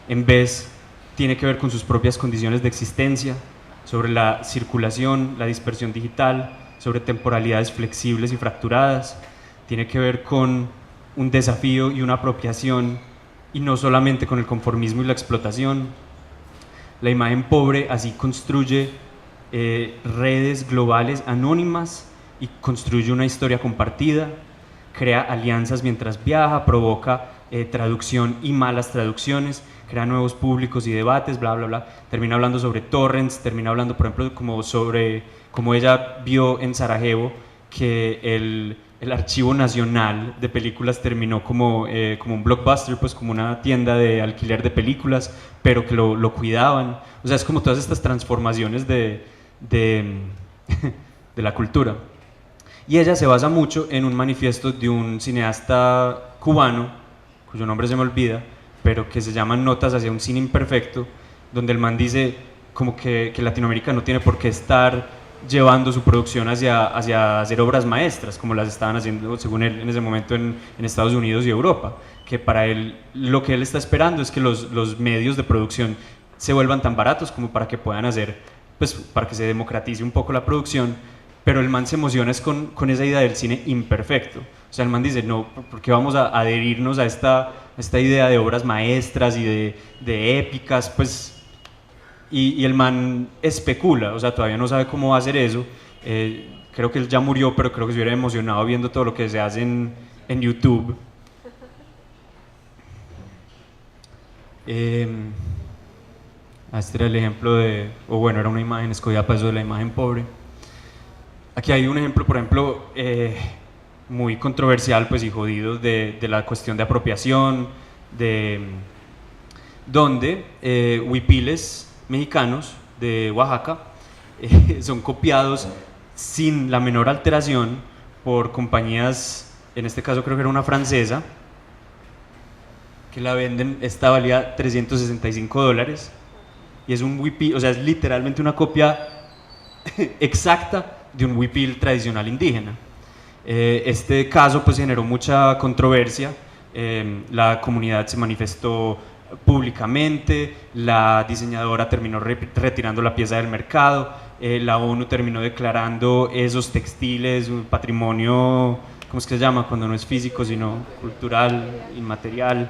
en vez tiene que ver con sus propias condiciones de existencia, sobre la circulación, la dispersión digital, sobre temporalidades flexibles y fracturadas, tiene que ver con un desafío y una apropiación y no solamente con el conformismo y la explotación. La imagen pobre así construye redes globales anónimas y construye una historia compartida, crea alianzas mientras viaja, provoca traducción y malas traducciones, crea nuevos públicos y debates, bla, bla, bla. Termina hablando sobre torrents, termina hablando, por ejemplo, como ella vio en Sarajevo que el Archivo Nacional de Películas terminó como un blockbuster, pues como una tienda de alquiler de películas, pero que lo cuidaban. O sea, es como todas estas transformaciones de la cultura. Y ella se basa mucho en un manifiesto de un cineasta cubano, cuyo nombre se me olvida, pero que se llama Notas hacia un cine imperfecto, donde el man dice como que Latinoamérica no tiene por qué estar llevando su producción hacia hacer obras maestras, como las estaban haciendo, según él, en ese momento en Estados Unidos y Europa, que para él, lo que él está esperando es que los medios de producción se vuelvan tan baratos como para que puedan hacer, pues para que se democratice un poco la producción, pero el man se emociona es con esa idea del cine imperfecto. O sea, el man dice, no, porque vamos a adherirnos a esta idea de obras maestras y de épicas, pues, y el man especula, o sea, todavía no sabe cómo va a hacer eso. Creo que él ya murió, pero creo que se hubiera emocionado viendo todo lo que se hace en YouTube. Este era el ejemplo era una imagen escogida para eso de la imagen pobre. Aquí hay un ejemplo, por ejemplo, muy controversial pues, y jodido de la cuestión de apropiación, donde huipiles mexicanos de Oaxaca son copiados sin la menor alteración por compañías, en este caso creo que era una francesa, que la venden, esta valía $365 y es un huipil, o sea, es literalmente una copia exacta de un huipil tradicional indígena. Este caso pues generó mucha controversia, la comunidad se manifestó públicamente, la diseñadora terminó retirando la pieza del mercado, la ONU terminó declarando esos textiles un patrimonio, ¿cómo es que se llama? Cuando no es físico sino cultural, inmaterial,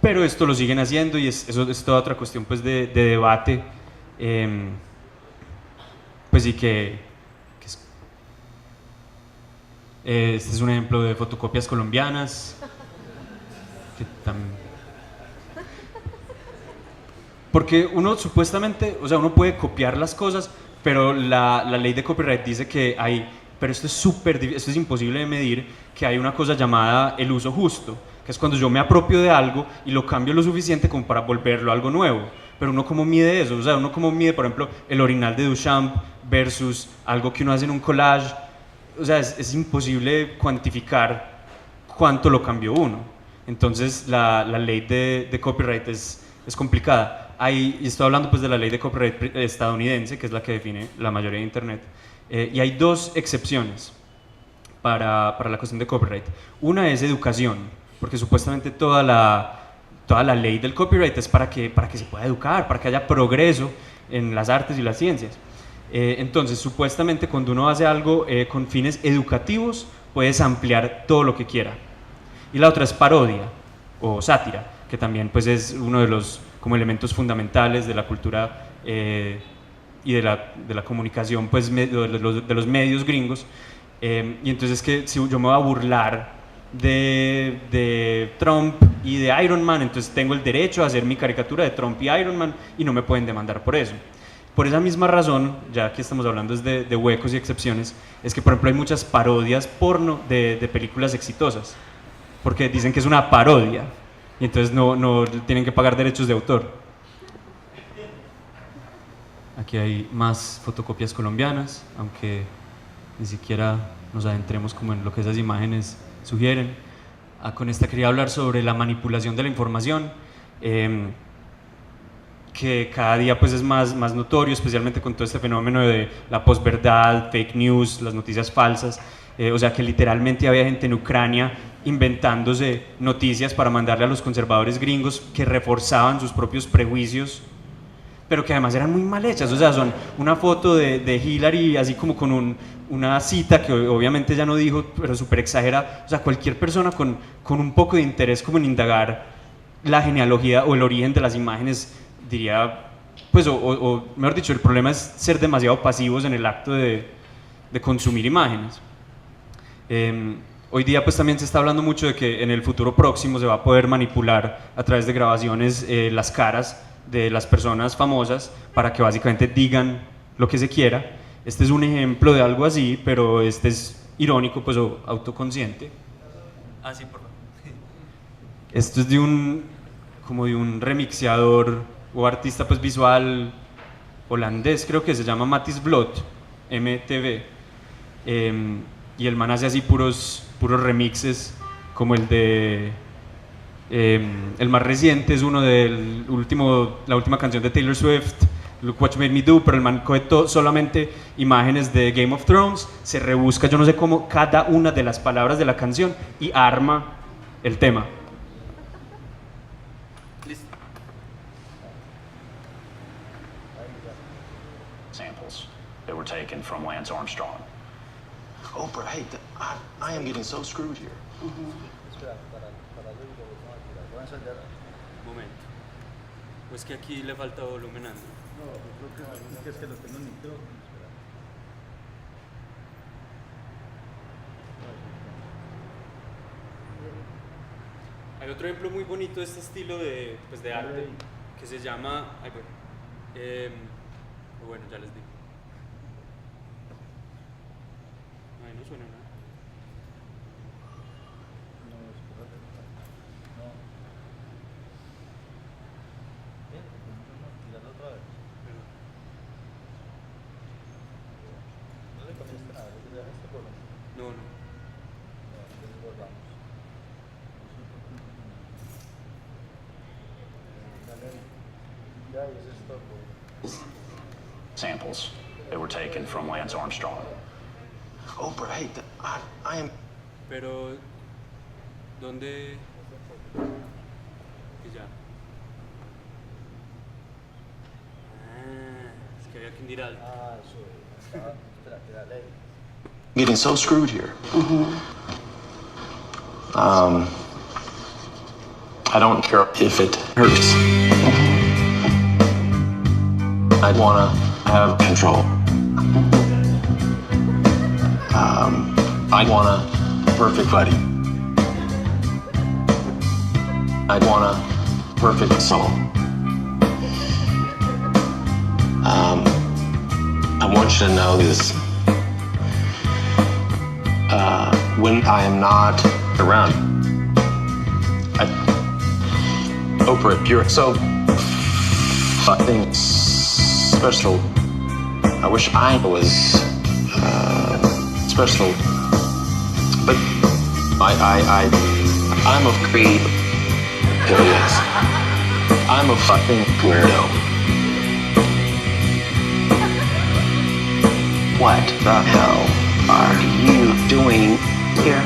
pero esto lo siguen haciendo y eso es toda otra cuestión pues de debate, pues sí este es un ejemplo de fotocopias colombianas que porque uno supuestamente, o sea, uno puede copiar las cosas, pero la ley de copyright dice que hay, pero esto es imposible de medir, que hay una cosa llamada el uso justo, que es cuando yo me apropio de algo y lo cambio lo suficiente como para volverlo algo nuevo. Pero uno cómo mide eso, o sea, uno cómo mide, por ejemplo, el orinal de Duchamp versus algo que uno hace en un collage, o sea, es imposible cuantificar cuánto lo cambió uno. Entonces la ley de copyright es complicada. Y estoy hablando pues de la ley de copyright estadounidense, que es la que define la mayoría de internet, y hay dos excepciones para la cuestión de copyright. Una es educación, porque supuestamente toda la ley del copyright es para que se pueda educar, para que haya progreso en las artes y las ciencias. Entonces, supuestamente cuando uno hace algo con fines educativos, puedes ampliar todo lo que quiera. Y la otra es parodia o sátira, que también pues, es uno de los como elementos fundamentales de la cultura y de la comunicación pues, de los medios gringos. Y entonces que si yo me voy a burlar de Trump y de Iron Man, entonces tengo el derecho a hacer mi caricatura de Trump y Iron Man y no me pueden demandar por eso. Por esa misma razón, ya que estamos hablando de huecos y excepciones, es que por ejemplo hay muchas parodias porno de películas exitosas, porque dicen que es una parodia y entonces no tienen que pagar derechos de autor. Aquí hay más fotocopias colombianas, aunque ni siquiera nos adentremos como en lo que esas imágenes sugieren. Con esta quería hablar sobre la manipulación de la información, que cada día pues es más notorio, especialmente con todo este fenómeno de la posverdad, fake news, las noticias falsas. O sea que literalmente había gente en Ucrania inventándose noticias para mandarle a los conservadores gringos que reforzaban sus propios prejuicios, pero que además eran muy mal hechas. O sea, son una foto de Hillary así como con una cita que obviamente ya no dijo, pero súper exagerada. O sea, cualquier persona con un poco de interés como en indagar la genealogía o el origen de las imágenes diría, pues, o mejor dicho, el problema es ser demasiado pasivos en el acto de consumir imágenes. Hoy día pues también se está hablando mucho de que en el futuro próximo se va a poder manipular a través de grabaciones las caras de las personas famosas para que básicamente digan lo que se quiera. Este es un ejemplo de algo así, pero este es irónico pues o autoconsciente. Sí, por favor. Esto es como de un remixeador o artista pues visual holandés, creo que se llama Matthijs Blot, MTV, y el man hace así puros remixes, como el de el más reciente es uno la última canción de Taylor Swift, Look What You Made Me Do, pero el man coge solamente imágenes de Game of Thrones, se rebusca yo no sé cómo cada una de las palabras de la canción y arma el tema. Samples that were taken from Lance Armstrong. Oprah, hey, I am getting so screwed here. Momento. Pues que aquí le falta volumen. No, yo creo que es que lo tengo en micrófono. Hay otro ejemplo muy bonito de este estilo de arte que se llama... bueno, ya les digo. Ahí no suena nada. No, no. Samples that were taken from Lance Armstrong. Oprah, hey, I am... Pero, ¿dónde? Y ya. Es que había que ir alto. Getting so screwed here. I don't care if it hurts. I wanna have control. I want a perfect buddy. I want a perfect soul. I want you to know this. When I am not around, Oprah, you're so fucking special. I wish I was special, but I'm a creep. Yes, I'm a fucking weirdo. What the hell are you doing here?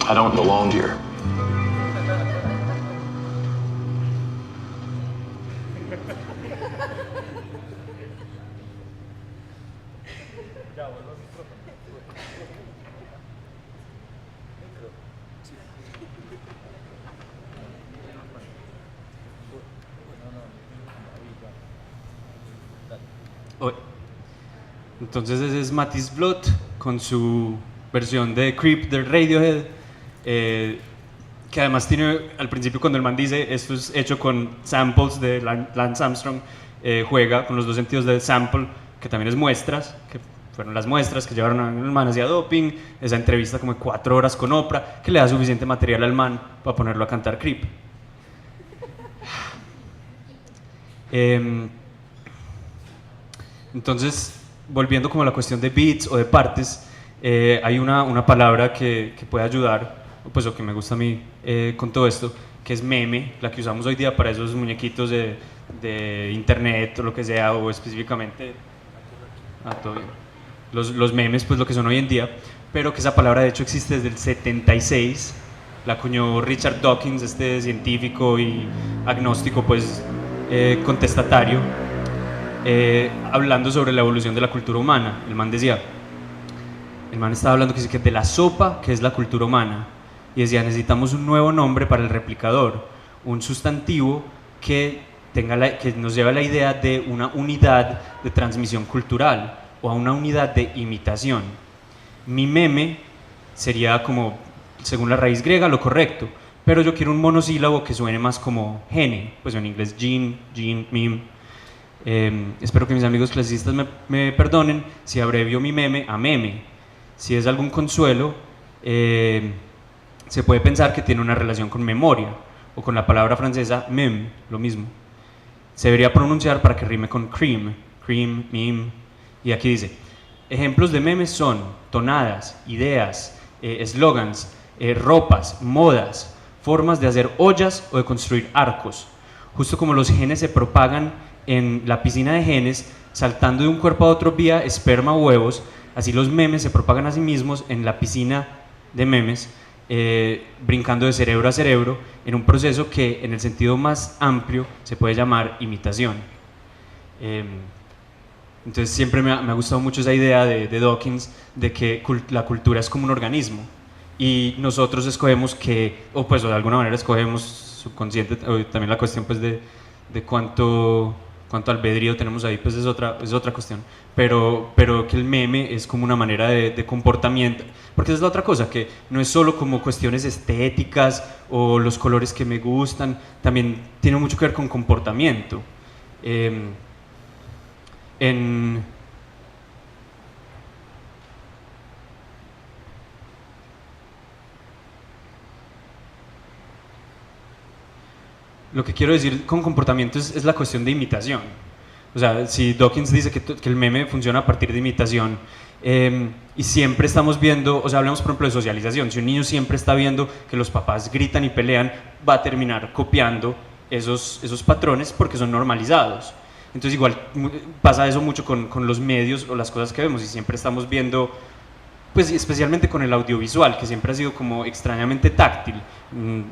I don't belong here. Entonces ese es Matisse Blood con su versión de Creep del Radiohead, que además tiene, al principio cuando el man dice esto es hecho con samples de Lance Armstrong, juega con los dos sentidos del sample, que también es muestras, que fueron las muestras que llevaron al man hacia doping, esa entrevista como de 4 horas con Oprah, que le da suficiente material al man para ponerlo a cantar Creep. Entonces, volviendo como a la cuestión de beats o de partes, hay una palabra que puede ayudar, pues o que me gusta a mí con todo esto, que es meme, la que usamos hoy día para esos muñequitos de internet o lo que sea, o específicamente todo bien. Los memes, pues lo que son hoy en día, pero que esa palabra de hecho existe desde el 76, la acuñó Richard Dawkins, este científico y agnóstico, pues contestatario, hablando sobre la evolución de la cultura humana. El man estaba hablando que de la sopa que es la cultura humana, y decía necesitamos un nuevo nombre para el replicador, un sustantivo que nos lleve a la idea de una unidad de transmisión cultural o a una unidad de imitación. Mi meme sería como, según la raíz griega, lo correcto, pero yo quiero un monosílabo que suene más como gene, pues en inglés gene, meme. Espero que mis amigos clasicistas me perdonen si abrevio mi meme a meme. Si es algún consuelo, se puede pensar que tiene una relación con memoria o con la palabra francesa meme, lo mismo. Se debería pronunciar para que rime con cream, meme. Y aquí dice, ejemplos de memes son tonadas, ideas, eslogans, ropas, modas, formas de hacer ollas o de construir arcos. Justo como los genes se propagan en la piscina de genes, saltando de un cuerpo a otro vía esperma o huevos, así los memes se propagan a sí mismos en la piscina de memes, brincando de cerebro a cerebro, en un proceso que en el sentido más amplio se puede llamar imitación. Entonces siempre me ha gustado mucho esa idea de Dawkins de que la cultura es como un organismo y nosotros escogemos o de alguna manera escogemos subconsciente, también la cuestión pues de cuánto albedrío tenemos ahí, pues es otra cuestión, pero que el meme es como una manera de comportamiento, porque esa es la otra cosa, que no es solo como cuestiones estéticas o los colores que me gustan, también tiene mucho que ver con comportamiento. lo que quiero decir con comportamiento es la cuestión de imitación. O sea, si Dawkins dice que el meme funciona a partir de imitación, y siempre estamos viendo, o sea, hablemos por ejemplo de socialización, si un niño siempre está viendo que los papás gritan y pelean, va a terminar copiando esos patrones porque son normalizados. Entonces igual pasa eso mucho con los medios o las cosas que vemos, y siempre estamos viendo, pues especialmente con el audiovisual, que siempre ha sido como extrañamente táctil.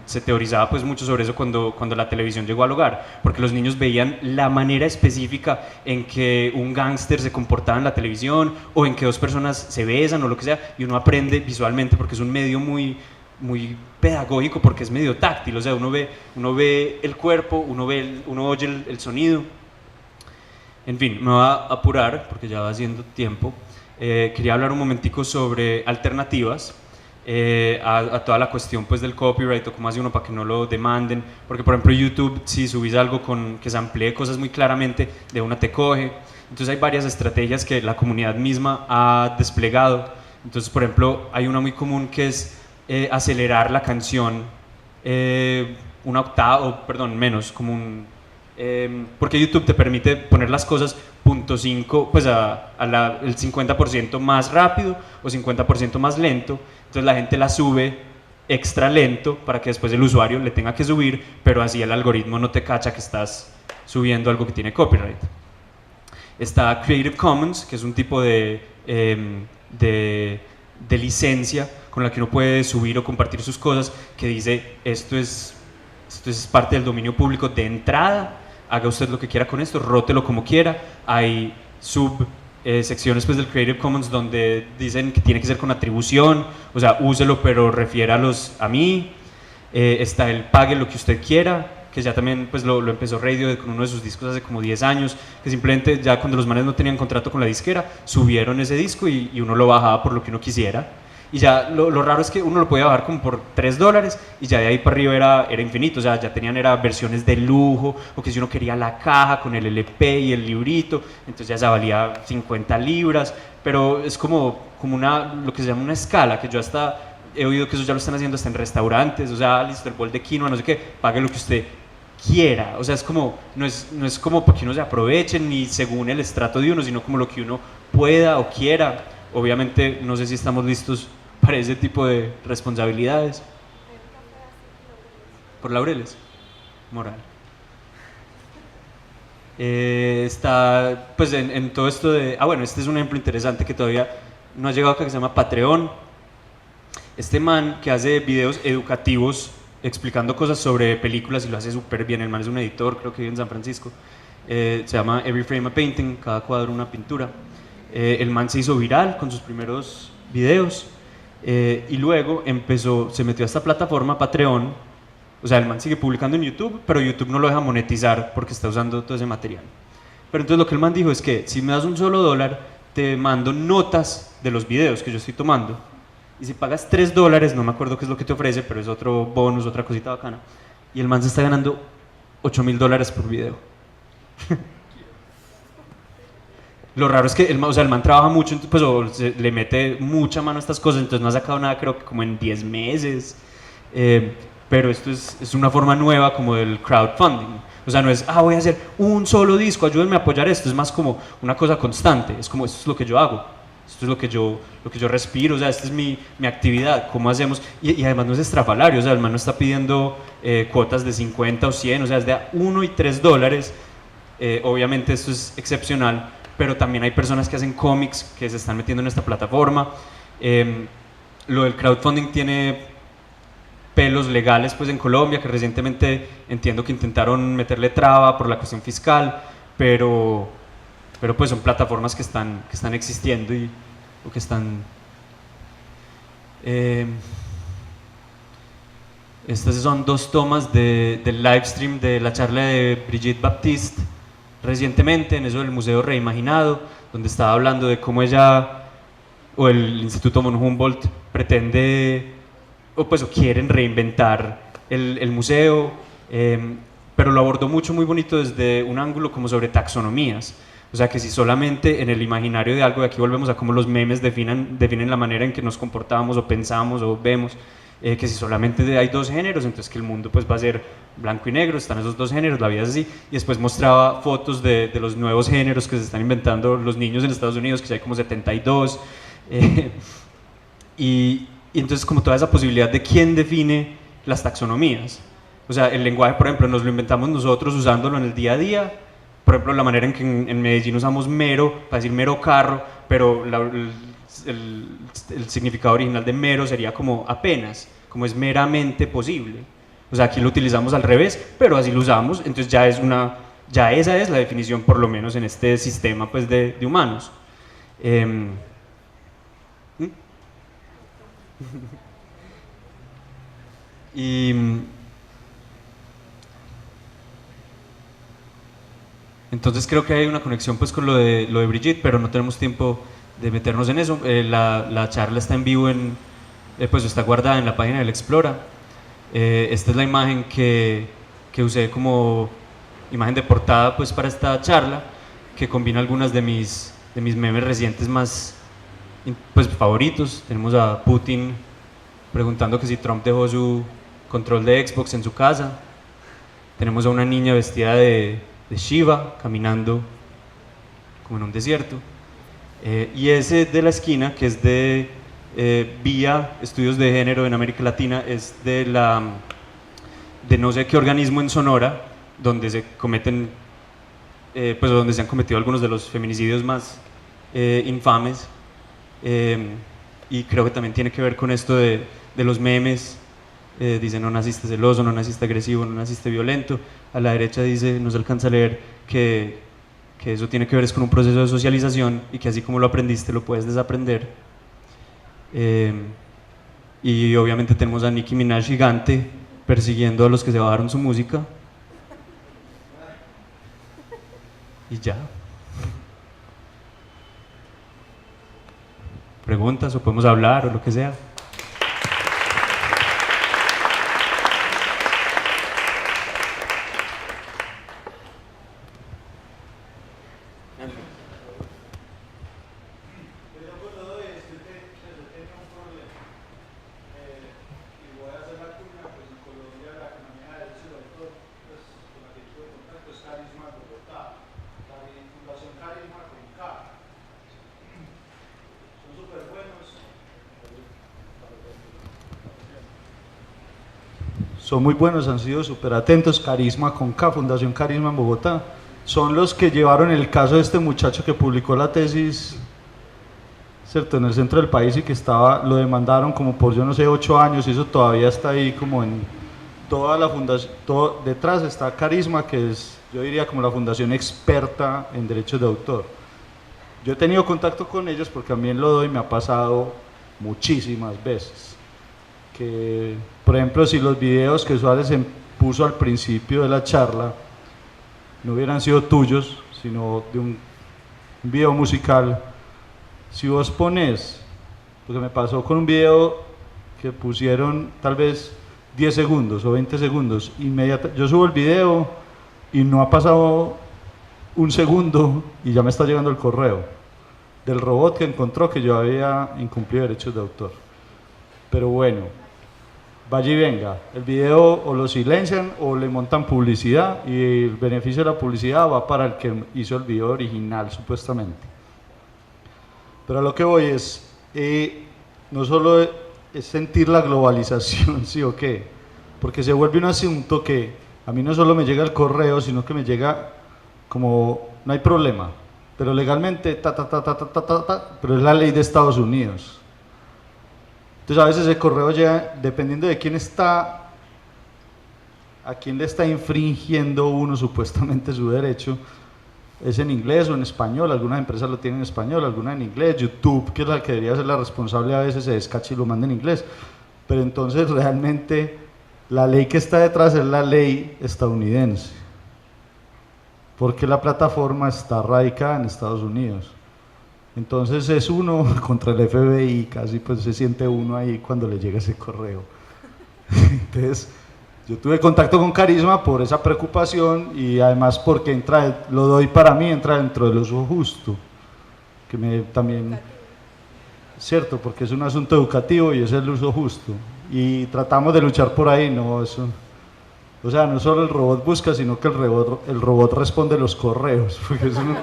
Se teorizaba pues mucho sobre eso cuando la televisión llegó al hogar, porque los niños veían la manera específica en que un gángster se comportaba en la televisión, o en que dos personas se besan o lo que sea, y uno aprende visualmente porque es un medio muy pedagógico, porque es medio táctil. O sea, uno ve el cuerpo, uno oye el sonido. En fin, me voy a apurar porque ya va haciendo tiempo. Quería hablar un momentico sobre alternativas a toda la cuestión pues del copyright, o cómo hace uno para que no lo demanden, porque por ejemplo YouTube, si subís algo que se amplíe cosas muy claramente, de una te coge. Entonces hay varias estrategias que la comunidad misma ha desplegado. Entonces, por ejemplo, hay una muy común que es acelerar la canción una octava, o perdón, menos, como porque YouTube te permite poner las cosas .5, pues el 50% más rápido o 50% más lento. Entonces la gente la sube extra lento para que después el usuario le tenga que subir, pero así el algoritmo no te cacha que estás subiendo algo que tiene copyright. Está Creative Commons, que es un tipo de licencia con la que uno puede subir o compartir sus cosas, que dice esto es parte del dominio público de entrada, haga usted lo que quiera con esto, rótelo como quiera. Hay secciones pues del Creative Commons donde dicen que tiene que ser con atribución, o sea, úselo pero refiéralos a mí. Está el pague lo que usted quiera, que ya también pues lo empezó Radiohead con uno de sus discos hace como 10 años, que simplemente ya cuando los manes no tenían contrato con la disquera, subieron ese disco y uno lo bajaba por lo que uno quisiera. Y ya lo raro es que uno lo podía bajar como por $3, y ya de ahí para arriba era infinito. O sea, ya tenían versiones de lujo, o que si uno quería la caja con el LP y el librito, entonces ya se valía 50 libras. Pero es como lo que se llama una escala, que yo hasta he oído que eso ya lo están haciendo hasta en restaurantes. O sea, listo, el bol de quinoa, no sé qué, pague lo que usted quiera. O sea, es como, no es como para que uno se aproveche ni según el estrato de uno, sino como lo que uno pueda o quiera. Obviamente no sé si estamos listos para ese tipo de responsabilidades. Por Laureles, moral. Está pues en todo esto de... bueno, este es un ejemplo interesante que todavía no ha llegado acá, que se llama Patreon. Este man que hace videos educativos explicando cosas sobre películas, y lo hace súper bien. El man es un editor, creo que vive en San Francisco. Se llama Every Frame a Painting, cada cuadro una pintura. El man se hizo viral con sus primeros videos, y luego se metió a esta plataforma Patreon. O sea, el man sigue publicando en YouTube, pero YouTube no lo deja monetizar porque está usando todo ese material. Pero entonces lo que el man dijo es que si me das un solo $1, te mando notas de los videos que yo estoy tomando, y si pagas $3, no me acuerdo qué es lo que te ofrece, pero es otro bonus, otra cosita bacana, y el man se está ganando $8.000 por video. Lo raro es que el man trabaja mucho, pues, le mete mucha mano a estas cosas, entonces no ha sacado nada, creo que como en 10 meses. Pero esto es una forma nueva como del crowdfunding. O sea, no es, voy a hacer un solo disco, ayúdenme a apoyar esto. Es más como una cosa constante. Es como, esto es lo que yo hago, esto es lo que yo respiro, o sea, esta es mi actividad. ¿Cómo hacemos? Y además no es estrafalario, o sea, el man no está pidiendo cuotas de 50 o 100, o sea, es de $1 y $3. Obviamente esto es excepcional, pero también hay personas que hacen cómics que se están metiendo en esta plataforma. Lo del crowdfunding tiene pelos legales pues en Colombia, que recientemente entiendo que intentaron meterle traba por la cuestión fiscal, pero pues son plataformas que están existiendo o que están... estas son 2 tomas del live stream de la charla de Brigitte Baptiste recientemente en eso del Museo Reimaginado, donde estaba hablando de cómo ella o el Instituto von Humboldt pretende o quieren reinventar el museo, pero lo abordó muy bonito desde un ángulo como sobre taxonomías. O sea, que si solamente en el imaginario de algo, y aquí volvemos a cómo los memes definen la manera en que nos comportamos o pensamos o vemos, que si solamente hay dos géneros, entonces que el mundo pues va a ser blanco y negro, están esos dos géneros, la vida es así, y después mostraba fotos de los nuevos géneros que se están inventando los niños en Estados Unidos, que ya hay como 72, y entonces como toda esa posibilidad de quién define las taxonomías. O sea, el lenguaje, por ejemplo, nos lo inventamos nosotros usándolo en el día a día. Por ejemplo, la manera en que en Medellín usamos mero, para decir mero carro, pero el significado original de mero sería como apenas, como es meramente posible. O sea, aquí lo utilizamos al revés, pero así lo usamos, entonces ya esa es la definición, por lo menos en este sistema pues, de humanos. Y entonces creo que hay una conexión pues con lo de Brigitte, pero no tenemos tiempo de meternos en eso. La charla está en vivo, pues está guardada en la página del Explora. Esta es la imagen que usé como imagen de portada pues para esta charla, que combina algunas de mis memes recientes más pues, favoritos. Tenemos a Putin preguntando que si Trump dejó su control de Xbox en su casa. Tenemos a una niña vestida de Shiva caminando como en un desierto, y ese de la esquina, que es de VIA, Estudios de Género en América Latina, es de no sé qué organismo en Sonora, donde se cometen pues donde se han cometido algunos de los feminicidios más infames, y creo que también tiene que ver con esto de los memes. Dice no naciste celoso, no naciste agresivo, no naciste violento. A la derecha dice, no se alcanza a leer, que eso tiene que ver es con un proceso de socialización y que así como lo aprendiste lo puedes desaprender. Y obviamente tenemos a Nicki Minaj gigante persiguiendo a los que se bajaron su música. Y ya. ¿Preguntas o podemos hablar o lo que sea? Son muy buenos, han sido súper atentos. Carisma con K, Fundación Carisma en Bogotá, son los que llevaron el caso de este muchacho que publicó la tesis, ¿cierto?, en el centro del país, y que lo demandaron como por yo no sé 8 años, y eso todavía está ahí como en toda la fundación. Detrás está Carisma, que es, yo diría, como la fundación experta en derechos de autor. Yo he tenido contacto con ellos porque también lo doy, me ha pasado muchísimas veces que, por ejemplo, si los videos que Suárez puso al principio de la charla no hubieran sido tuyos, sino de un video musical, si vos pones, porque me pasó con un video que pusieron tal vez 10 segundos o 20 segundos, yo subo el video y no ha pasado un segundo y ya me está llegando el correo del robot que encontró que yo había incumplido derechos de autor. Pero bueno, vaya y venga, el video o lo silencian o le montan publicidad, y el beneficio de la publicidad va para el que hizo el video original supuestamente. Pero a lo que voy es, no solo es sentir la globalización, ¿sí o qué? Porque se vuelve un asunto que a mí no solo me llega el correo, sino que me llega como, no hay problema, pero legalmente, pero es la ley de Estados Unidos. Entonces a veces el correo llega, dependiendo de quién está, a quién le está infringiendo uno supuestamente su derecho, es en inglés o en español. Algunas empresas lo tienen en español, algunas en inglés. YouTube, que es la que debería ser la responsable, a veces se descacha y lo manda en inglés. Pero entonces realmente la ley que está detrás es la ley estadounidense, porque la plataforma está radicada en Estados Unidos. Entonces es uno contra el FBI, casi pues se siente uno ahí cuando le llega ese correo. Entonces yo tuve contacto con Carisma por esa preocupación, y además porque lo doy para mí, entra dentro del uso justo, que también, cierto, porque es un asunto educativo y es el uso justo. y tratamos de luchar por ahí, no, eso, o sea, no solo el robot busca, sino que el robot responde los correos, porque eso no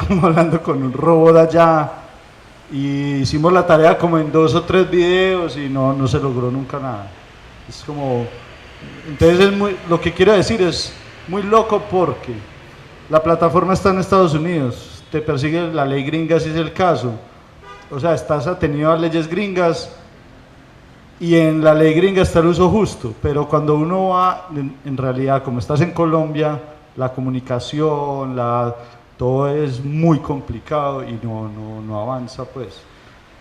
como hablando con un robot allá, y hicimos la tarea como en 2 o 3 videos y no se logró nunca nada. Es como, entonces lo que quiero decir es muy loco porque la plataforma está en Estados Unidos, te persigue la ley gringa si es el caso, o sea, estás atenido a leyes gringas y en la ley gringa está el uso justo, pero cuando uno va, en realidad, como estás en Colombia, la comunicación, todo es muy complicado y no avanza, pues.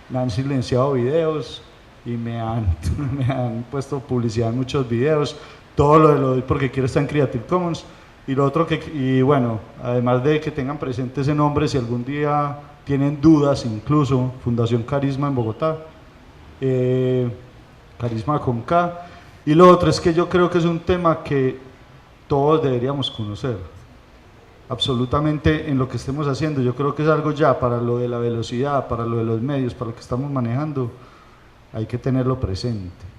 Me han silenciado videos y me han puesto publicidad en muchos videos, todo lo doy porque quiero estar en Creative Commons. Y lo otro y bueno, además de que tengan presente ese nombre, si algún día tienen dudas, incluso Fundación Carisma en Bogotá, Carisma con K. Y lo otro es que yo creo que es un tema que todos deberíamos conocer, absolutamente en lo que estemos haciendo. Yo creo que es algo ya para lo de la velocidad, para lo de los medios, para lo que estamos manejando, hay que tenerlo presente.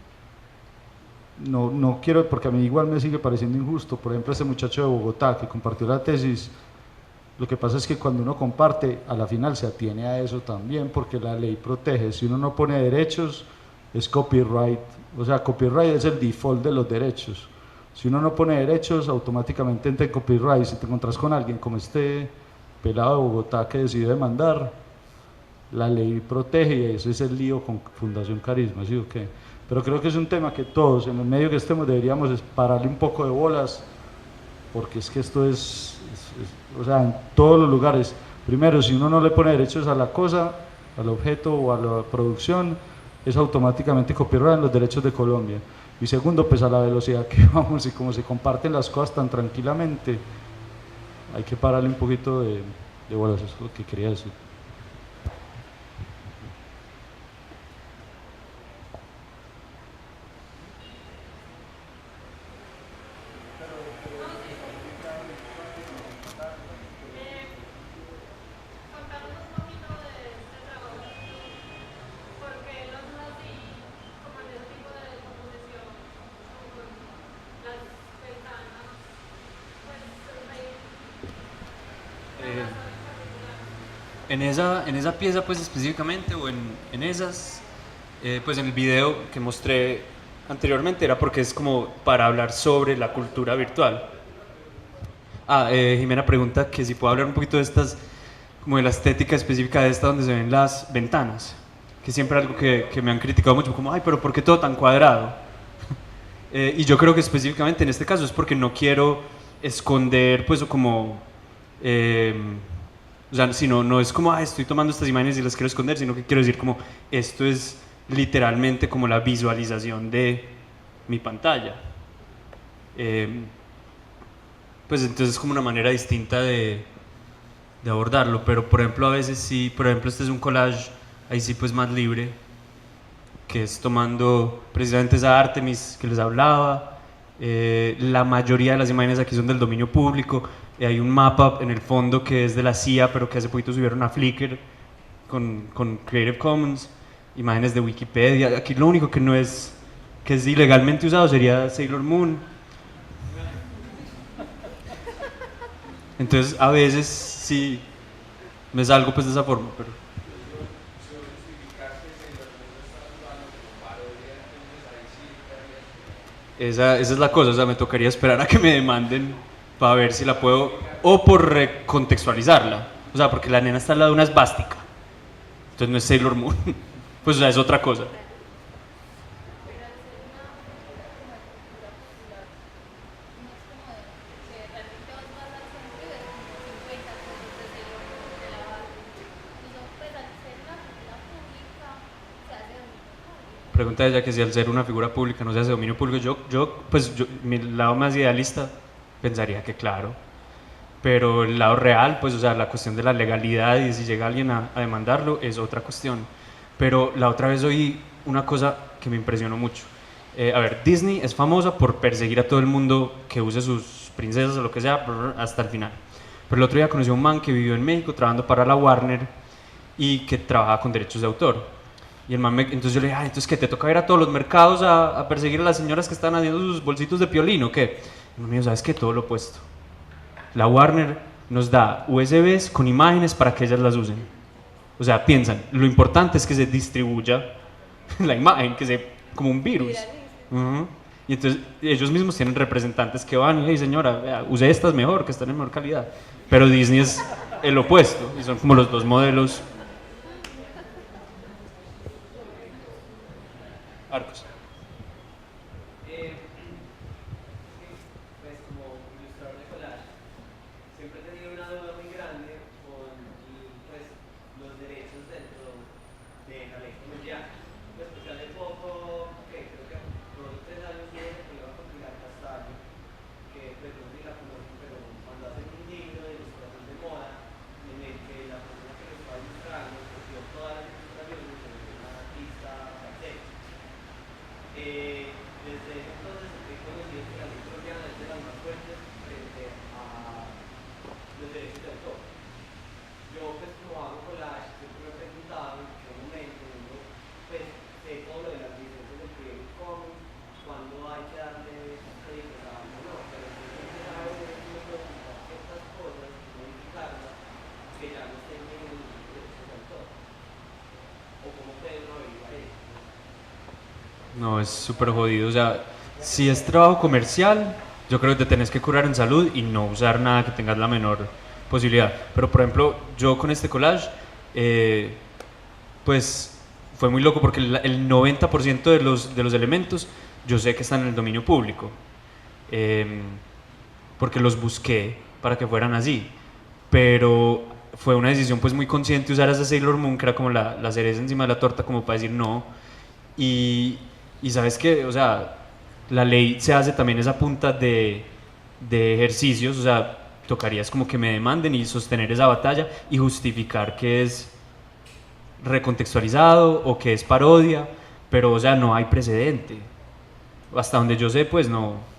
No quiero, porque a mí igual me sigue pareciendo injusto, por ejemplo, este muchacho de Bogotá que compartió la tesis, lo que pasa es que cuando uno comparte, a la final se atiene a eso también, porque la ley protege, si uno no pone derechos, es copyright, o sea, copyright es el default de los derechos, si uno no pone derechos, automáticamente entra en copyright. Si te encontrás con alguien como este pelado de Bogotá que decide demandar, la ley protege y ese es el lío con Fundación Carisma, ¿sí o qué? Pero creo que es un tema que todos, en el medio que estemos, deberíamos pararle un poco de bolas, porque es que esto es, o sea, en todos los lugares. Primero, si uno no le pone derechos a la cosa, al objeto o a la producción, es automáticamente copyright en los derechos de Colombia. Y segundo, pues a la velocidad que vamos y como se comparten las cosas tan tranquilamente, hay que pararle un poquito de bolas, eso es lo que quería decir. En esa pieza pues específicamente o en esas, pues en el video que mostré anteriormente era porque es como para hablar sobre la cultura virtual. Jimena pregunta que si puedo hablar un poquito de estas, como de la estética específica de esta donde se ven las ventanas, que siempre algo que me han criticado mucho, como, ay, pero ¿por qué todo tan cuadrado? Y yo creo que específicamente en este caso es porque no quiero esconder pues o como... o sea, si no es como, estoy tomando estas imágenes y las quiero esconder, sino que quiero decir como, esto es literalmente como la visualización de mi pantalla. Pues entonces es como una manera distinta de abordarlo, pero por ejemplo a veces sí, por ejemplo este es un collage, ahí sí pues más libre, que es tomando precisamente esa Artemis que les hablaba. La mayoría de las imágenes aquí son del dominio público. Hay un mapa en el fondo que es de la CIA, pero que hace poquito subieron a Flickr con Creative Commons, imágenes de Wikipedia. Aquí lo único que no es, que es ilegalmente usado sería Sailor Moon. Entonces a veces sí me salgo pues de esa forma, pero... Esa es la cosa, o sea, me tocaría esperar a que me demanden para ver si la puedo, o por recontextualizarla, o sea, porque la nena está al lado de una esvástica, entonces no es Sailor Moon, pues o sea, es otra cosa. Pregunta ella que si al ser una figura pública no se hace dominio público. Mi lado más idealista pensaría que claro, pero el lado real, pues o sea, la cuestión de la legalidad y si llega alguien a demandarlo es otra cuestión. Pero la otra vez oí una cosa que me impresionó mucho. A ver, Disney es famosa por perseguir a todo el mundo que use sus princesas o lo que sea hasta el final. Pero el otro día conocí a un man que vivió en México trabajando para la Warner y que trabajaba con derechos de autor. Y el man entonces yo le dije, entonces ¿qué? ¿Te toca ir a todos los mercados a perseguir a las señoras que están haciendo sus bolsitos de piolín o qué? Y el man me dijo, ¿sabes qué? Todo lo opuesto. La Warner nos da USBs con imágenes para que ellas las usen. O sea, piensan, lo importante es que se distribuya la imagen, que se como un virus. Y entonces ellos mismos tienen representantes que van y, hey señora, vea, use estas mejor, que están en mejor calidad. Pero Disney es el opuesto, y son como los dos modelos. Arcos. Pues como ilustrador de collage, siempre he tenido una duda muy grande con pues, los derechos dentro de talento mundial. Pues porque hace poco, creo que por 3 años que iba a compilar Castaño, que pues no sé si la conocen, pero mandó a hacer un libro de ilustración de moda en el que la persona que lo estaba ilustrando cogió todas las ilustraciones de una artista francesa. Desde ese entonces he conocido que la ley colombiana es de las más fuertes frente a los derechos de autor. Yo pues como hago collage, siempre me he preguntado en qué momento uno pues sé todo lo de las licencias de Creative Commons, cuándo hay que darle créditos a uno, no, pero entonces a veces uno puede utilizar ciertas cosas y modificarlas que ya no estén en los derechos de autor. O cómo puede uno averiguar eso. No, es súper jodido. O sea, si es trabajo comercial, yo creo que te tenés que curar en salud y no usar nada que tengas la menor posibilidad. Pero, por ejemplo, yo con este collage, pues fue muy loco porque el 90% de los elementos yo sé que están en el dominio público. Porque los busqué para que fueran así. Pero fue una decisión pues muy consciente usar esa Sailor Moon, que era como la cereza encima de la torta, como para decir no. Y sabes que, o sea, la ley se hace también esa punta de ejercicios, o sea, tocarías como que me demanden y sostener esa batalla y justificar que es recontextualizado o que es parodia, pero, o sea, no hay precedente. Hasta donde yo sé, pues no.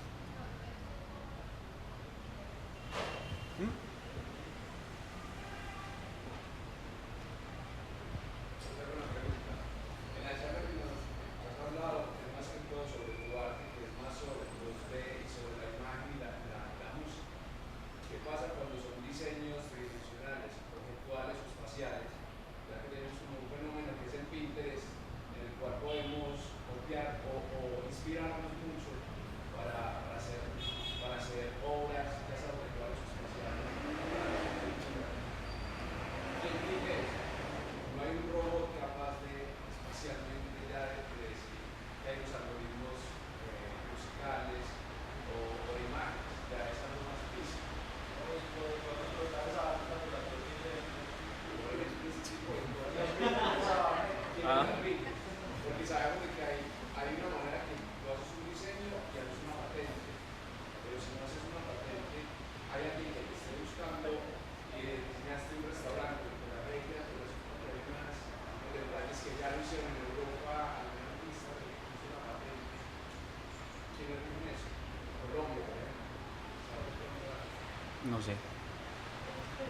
No sé.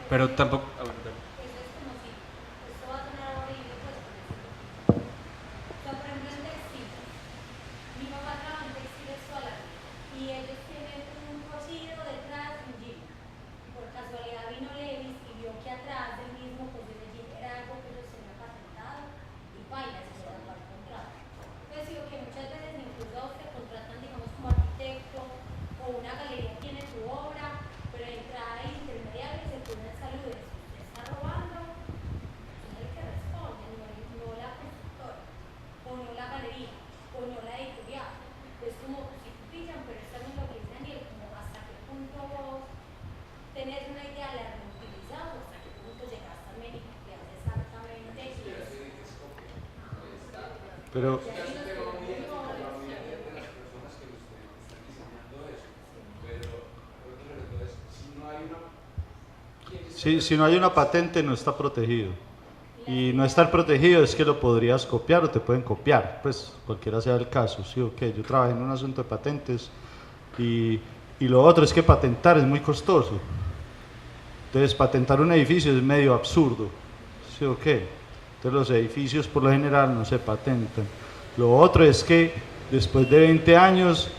Pero tampoco. Pero si no hay una patente no está protegido. Y no estar protegido es que lo podrías copiar o te pueden copiar, pues cualquiera sea el caso. Sí, okay. Yo trabajé en un asunto de patentes y lo otro es que patentar es muy costoso. Entonces patentar un edificio es medio absurdo. Sí, okay. Entonces los edificios por lo general no se patentan. Lo otro es que después de 20 años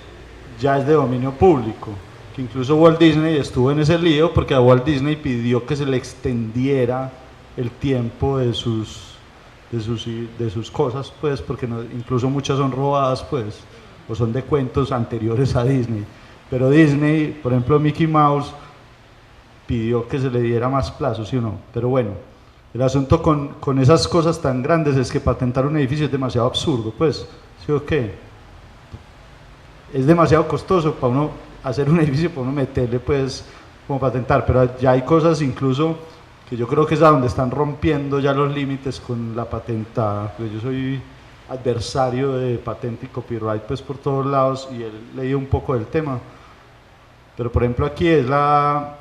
ya es de dominio público, que incluso Walt Disney estuvo en ese lío porque a Walt Disney pidió que se le extendiera el tiempo de sus cosas, pues, porque incluso muchas son robadas, pues, o son de cuentos anteriores a Disney. Pero Disney, por ejemplo Mickey Mouse, pidió que se le diera más plazo, ¿sí o no? Pero bueno, el asunto con esas cosas tan grandes es que patentar un edificio es demasiado absurdo, pues, ¿sí o qué? Es demasiado costoso para uno hacer un edificio, para uno meterle, pues, como patentar, pero ya hay cosas incluso que yo creo que es a donde están rompiendo ya los límites con la patentada, pues yo soy adversario de patente y copyright pues por todos lados y he leído un poco del tema, pero por ejemplo aquí es la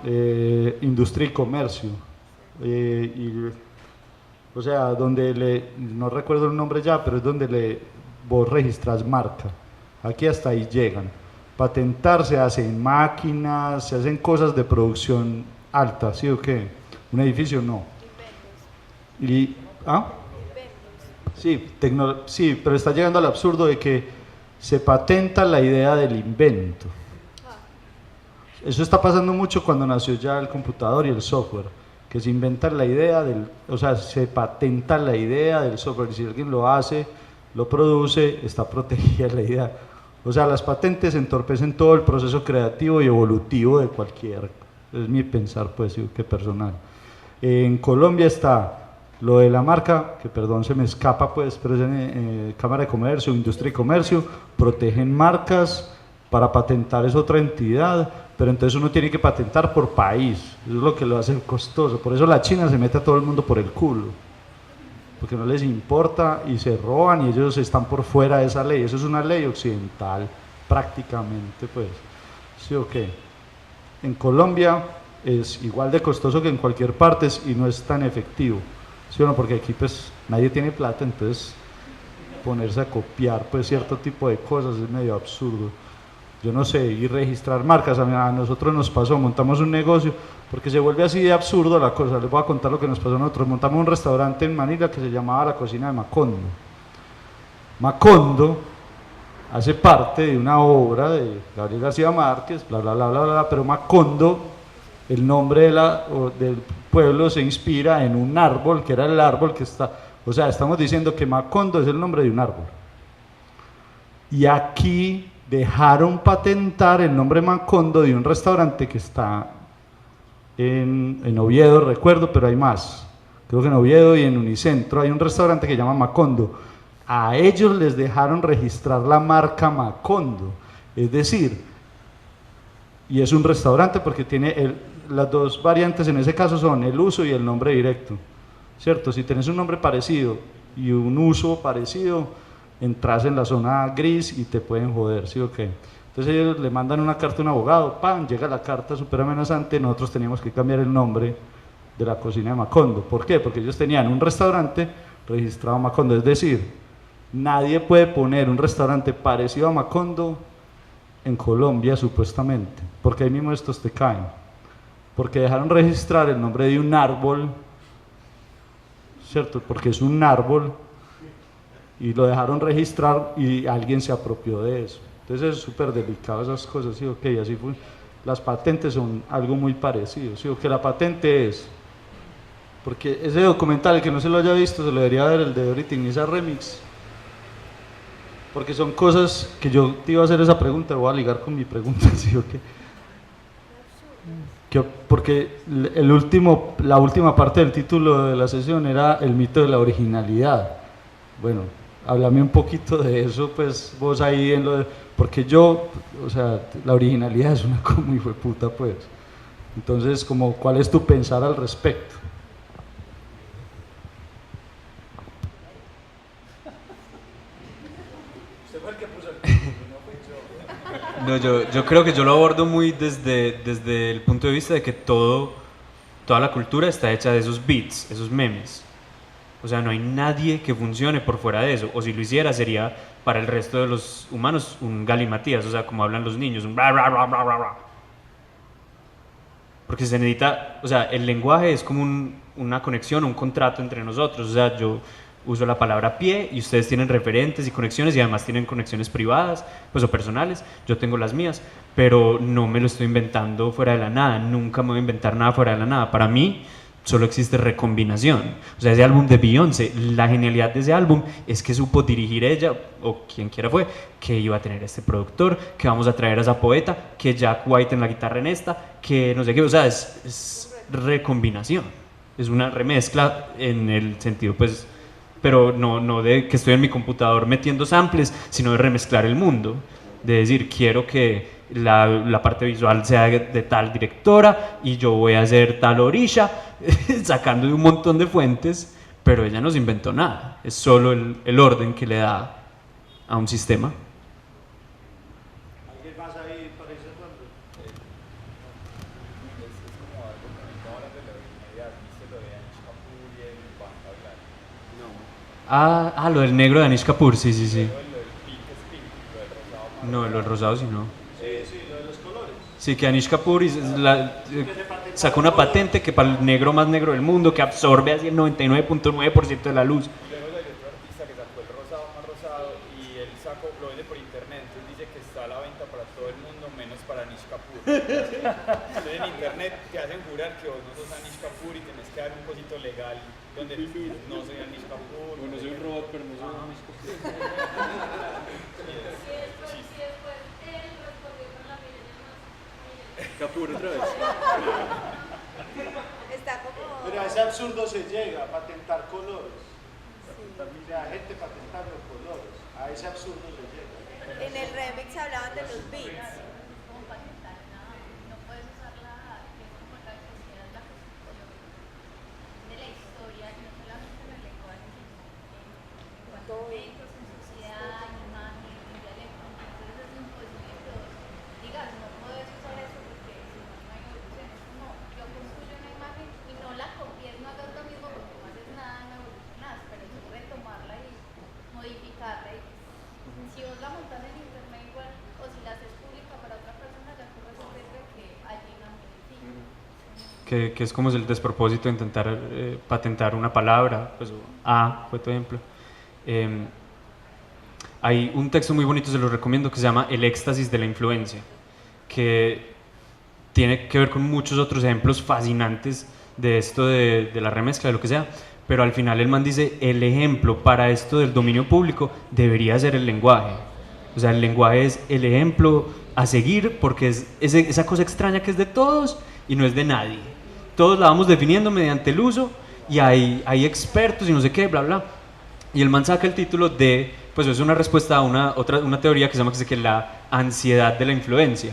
industria y comercio, o sea, donde no recuerdo el nombre ya, pero es donde vos registras marca, aquí hasta ahí llegan. Patentar se hace en máquinas, se hacen cosas de producción alta, ¿sí o qué? Un edificio no. Sí, sí, pero está llegando al absurdo de que se patenta la idea del invento. Eso está pasando mucho cuando nació ya el computador y el software, que se inventa la idea o sea, se patenta la idea del software, y si alguien lo hace, lo produce, está protegida la idea. O sea, las patentes entorpecen todo el proceso creativo y evolutivo de cualquier, es mi pensar, pues, que personal. En Colombia está lo de la marca, que perdón se me escapa, pues, pero es en Cámara de Comercio, Industria y Comercio, protegen marcas, para patentar es otra entidad, pero entonces uno tiene que patentar por país, eso es lo que lo hace costoso, por eso la China se mete a todo el mundo por el culo, porque no les importa y se roban y ellos están por fuera de esa ley, eso es una ley occidental prácticamente, pues, ¿sí o qué? En Colombia es igual de costoso que en cualquier parte y no es tan efectivo, ¿sí o no? Porque aquí pues nadie tiene plata, entonces ponerse a copiar pues cierto tipo de cosas es medio absurdo. Yo no sé, y registrar marcas, a nosotros nos pasó, montamos un negocio, porque se vuelve así de absurdo la cosa, les voy a contar lo que nos pasó a nosotros, montamos un restaurante en Manila que se llamaba La Cocina de Macondo. Macondo hace parte de una obra de Gabriel García Márquez, bla, bla, bla, bla, bla, pero Macondo, el nombre del pueblo se inspira en un árbol, que era el árbol que está, o sea, estamos diciendo que Macondo es el nombre de un árbol. Y aquí dejaron patentar el nombre Macondo de un restaurante que está en Oviedo, recuerdo, pero hay más, creo que en Oviedo y en Unicentro hay un restaurante que se llama Macondo. A ellos les dejaron registrar la marca Macondo, es decir, y es un restaurante porque tiene las dos variantes en ese caso son el uso y el nombre directo, ¿cierto? Si tenés un nombre parecido y un uso parecido, entras en la zona gris y te pueden joder, ¿sí o qué? Entonces ellos le mandan una carta a un abogado, ¡pam!, llega la carta súper amenazante, nosotros teníamos que cambiar el nombre de La Cocina de Macondo. ¿Por qué? Porque ellos tenían un restaurante registrado Macondo, es decir, nadie puede poner un restaurante parecido a Macondo en Colombia supuestamente, porque ahí mismo estos te caen, porque dejaron registrar el nombre de un árbol, ¿cierto? Porque es un árbol y lo dejaron registrar y alguien se apropió de eso. Entonces es súper delicado esas cosas, ¿sí? Ok, así fue. Las patentes son algo muy parecido, ¿sí? Que la patente es, porque ese documental, el que no se lo haya visto, se lo debería ver, el de Everything is a Remix, porque son cosas que yo te iba a hacer esa pregunta, voy a ligar con mi pregunta, ¿sí o qué? Porque la última parte del título de la sesión era el mito de la originalidad. Bueno, háblame un poquito de eso, pues vos ahí en lo de, porque yo, o sea, la originalidad es una cosa muy hijueputa, pues. Entonces, como, ¿cuál es tu pensar al respecto? No, yo creo que yo lo abordo muy desde el punto de vista de que toda la cultura está hecha de esos beats, esos memes. O sea, no hay nadie que funcione por fuera de eso, o si lo hiciera sería para el resto de los humanos un galimatías, o sea, como hablan los niños, un bla, bla, bla, bla, bla, bla. Porque se necesita, o sea, el lenguaje es como una conexión, un contrato entre nosotros. O sea, yo uso la palabra pie y ustedes tienen referentes y conexiones y además tienen conexiones privadas pues, o personales, yo tengo las mías, pero no me lo estoy inventando fuera de la nada, nunca me voy a inventar nada fuera de la nada. Para mí solo existe recombinación. O sea, ese álbum de Beyoncé, la genialidad de ese álbum es que supo dirigir ella, o quien quiera fue, que iba a tener este productor, que vamos a traer a esa poeta, que Jack White en la guitarra en esta, que no sé qué, o sea, es recombinación, es una remezcla en el sentido pues, pero no de que estoy en mi computador metiendo samples, sino de remezclar el mundo, de decir, quiero que la parte visual sea de tal directora y yo voy a hacer tal orilla, sacando de un montón de fuentes, pero ella no se inventó nada, es solo el orden que le da a un sistema. ¿Alguien más ahí para ir cerrando? Lo del negro de Anish Kapoor, sí. No, lo del rosado sí no. Sí, lo de los colores. Sí, que Anish Kapoor sacó una patente que para el negro más negro del mundo, que absorbe así el 99.9% de la luz. Luego hay otro artista que sacó el rosado más rosado y él lo vende por internet, entonces dice que está a la venta para todo el mundo menos para Anish Kapoor. Entonces en internet te hacen jurar que vos no sos Anish Kapoor y tenés que dar un cosito legal donde no soy Anish Kapoor. Bueno, soy un robot, pero no soy Anish Kapoor. Kapoor otra vez. Está como... Pero a ese absurdo se llega, a patentar colores. Sí. La gente patentar los colores. A ese absurdo se llega. En el remix hablaban de los beats. Que es como el despropósito de intentar patentar una palabra, pues fue tu ejemplo. Hay un texto muy bonito, se lo recomiendo, que se llama El éxtasis de la influencia, que tiene que ver con muchos otros ejemplos fascinantes de esto de la remezcla, de lo que sea, pero al final el man dice, el ejemplo para esto del dominio público debería ser el lenguaje. O sea, el lenguaje es el ejemplo a seguir porque es esa cosa extraña que es de todos y no es de nadie. Todos la vamos definiendo mediante el uso y hay expertos y no sé qué, bla, bla. Y el man saca el título de, pues es una respuesta a una teoría que se llama que la ansiedad de la influencia,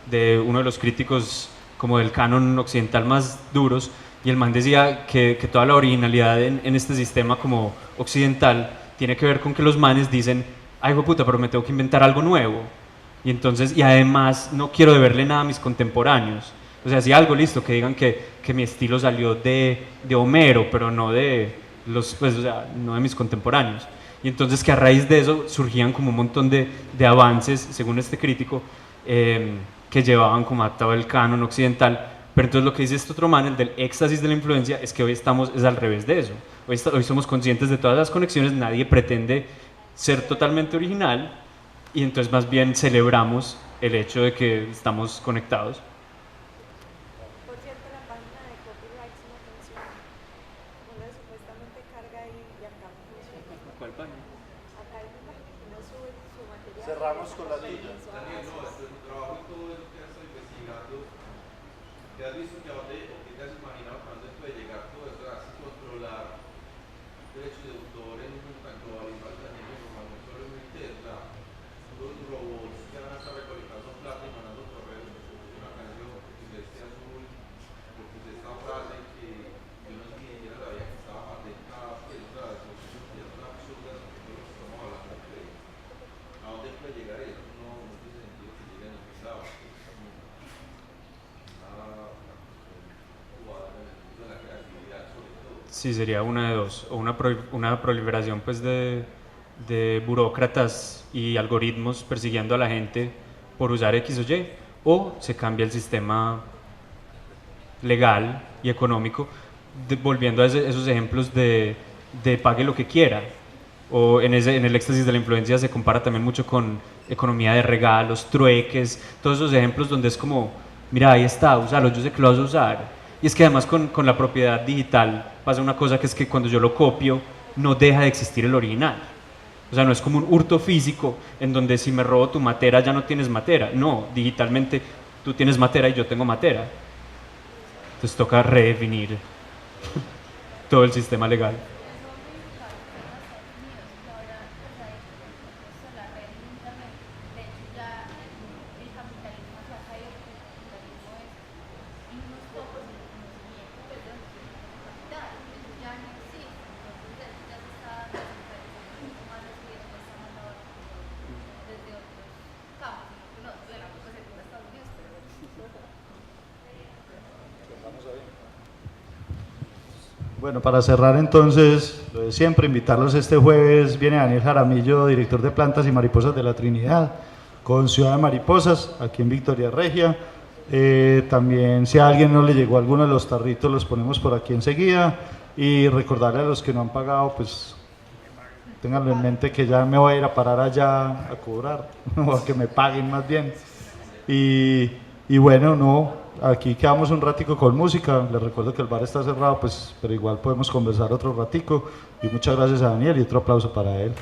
de uno de los críticos como del canon occidental más duros, y el man decía que toda la originalidad en este sistema como occidental tiene que ver con que los manes dicen, ay, puta, pero me tengo que inventar algo nuevo, y además no quiero deberle nada a mis contemporáneos. O sea, si algo, listo, que digan que mi estilo salió de Homero, pero no de no de mis contemporáneos. Y entonces que a raíz de eso surgían como un montón de avances, según este crítico, que llevaban como a todo el canon occidental. Pero entonces lo que dice este otro man, el del éxtasis de la influencia, es que hoy es al revés de eso. Hoy somos conscientes de todas las conexiones, nadie pretende ser totalmente original, y entonces más bien celebramos el hecho de que estamos conectados. Cerramos con la tuya. Daniel, no, tu trabajo y todo eso que has estado investigando, ¿te has visto que a dónde, o qué te has imaginado que a dónde puede llegar todo eso? ¿Has controlar derechos de autor en un tan globalizado también de información solo en interna? Los robots que van a estar recolectando plata y mandando correos, una canción, porque usted azul, porque usted esta frase que yo no sé ni siquiera sabía que estaba patentada, pues, o sea, son absurdas, porque todos estamos hablando de eso. ¿A dónde puede llegar eso? No tiene sentido que llegue a ningún lado. Una la creatividad sobre todo. Sí, sería una de dos, o una proliferación pues de burócratas y algoritmos persiguiendo a la gente por usar X o Y, o se cambia el sistema legal y económico. volviendo a esos ejemplos de pague lo que quiera, o en el éxtasis de la influencia se compara también mucho con economía de regalos, trueques, todos esos ejemplos donde es como, mira, ahí está, úsalo, yo sé que lo vas a usar. Y es que además con la propiedad digital pasa una cosa, que es que cuando yo lo copio no deja de existir el original. O sea, no es como un hurto físico en donde si me robo tu matera ya no tienes matera. No, digitalmente tú tienes matera y yo tengo matera. Entonces toca redefinir todo el sistema legal. Bueno, para cerrar entonces, lo de siempre, invitarlos este jueves, viene Daniel Jaramillo, director de Plantas y Mariposas de la Trinidad, con Ciudad de Mariposas, aquí en Victoria Regia. También, si a alguien no le llegó alguno de los tarritos, los ponemos por aquí enseguida. Y recordarle a los que no han pagado, pues, ténganlo en mente que ya me voy a ir a parar allá a cobrar, o a que me paguen más bien. Y bueno, no, aquí quedamos un ratico con música. Les recuerdo que el bar está cerrado, pues, pero igual podemos conversar otro ratico. Y muchas gracias a Daniel y otro aplauso para él.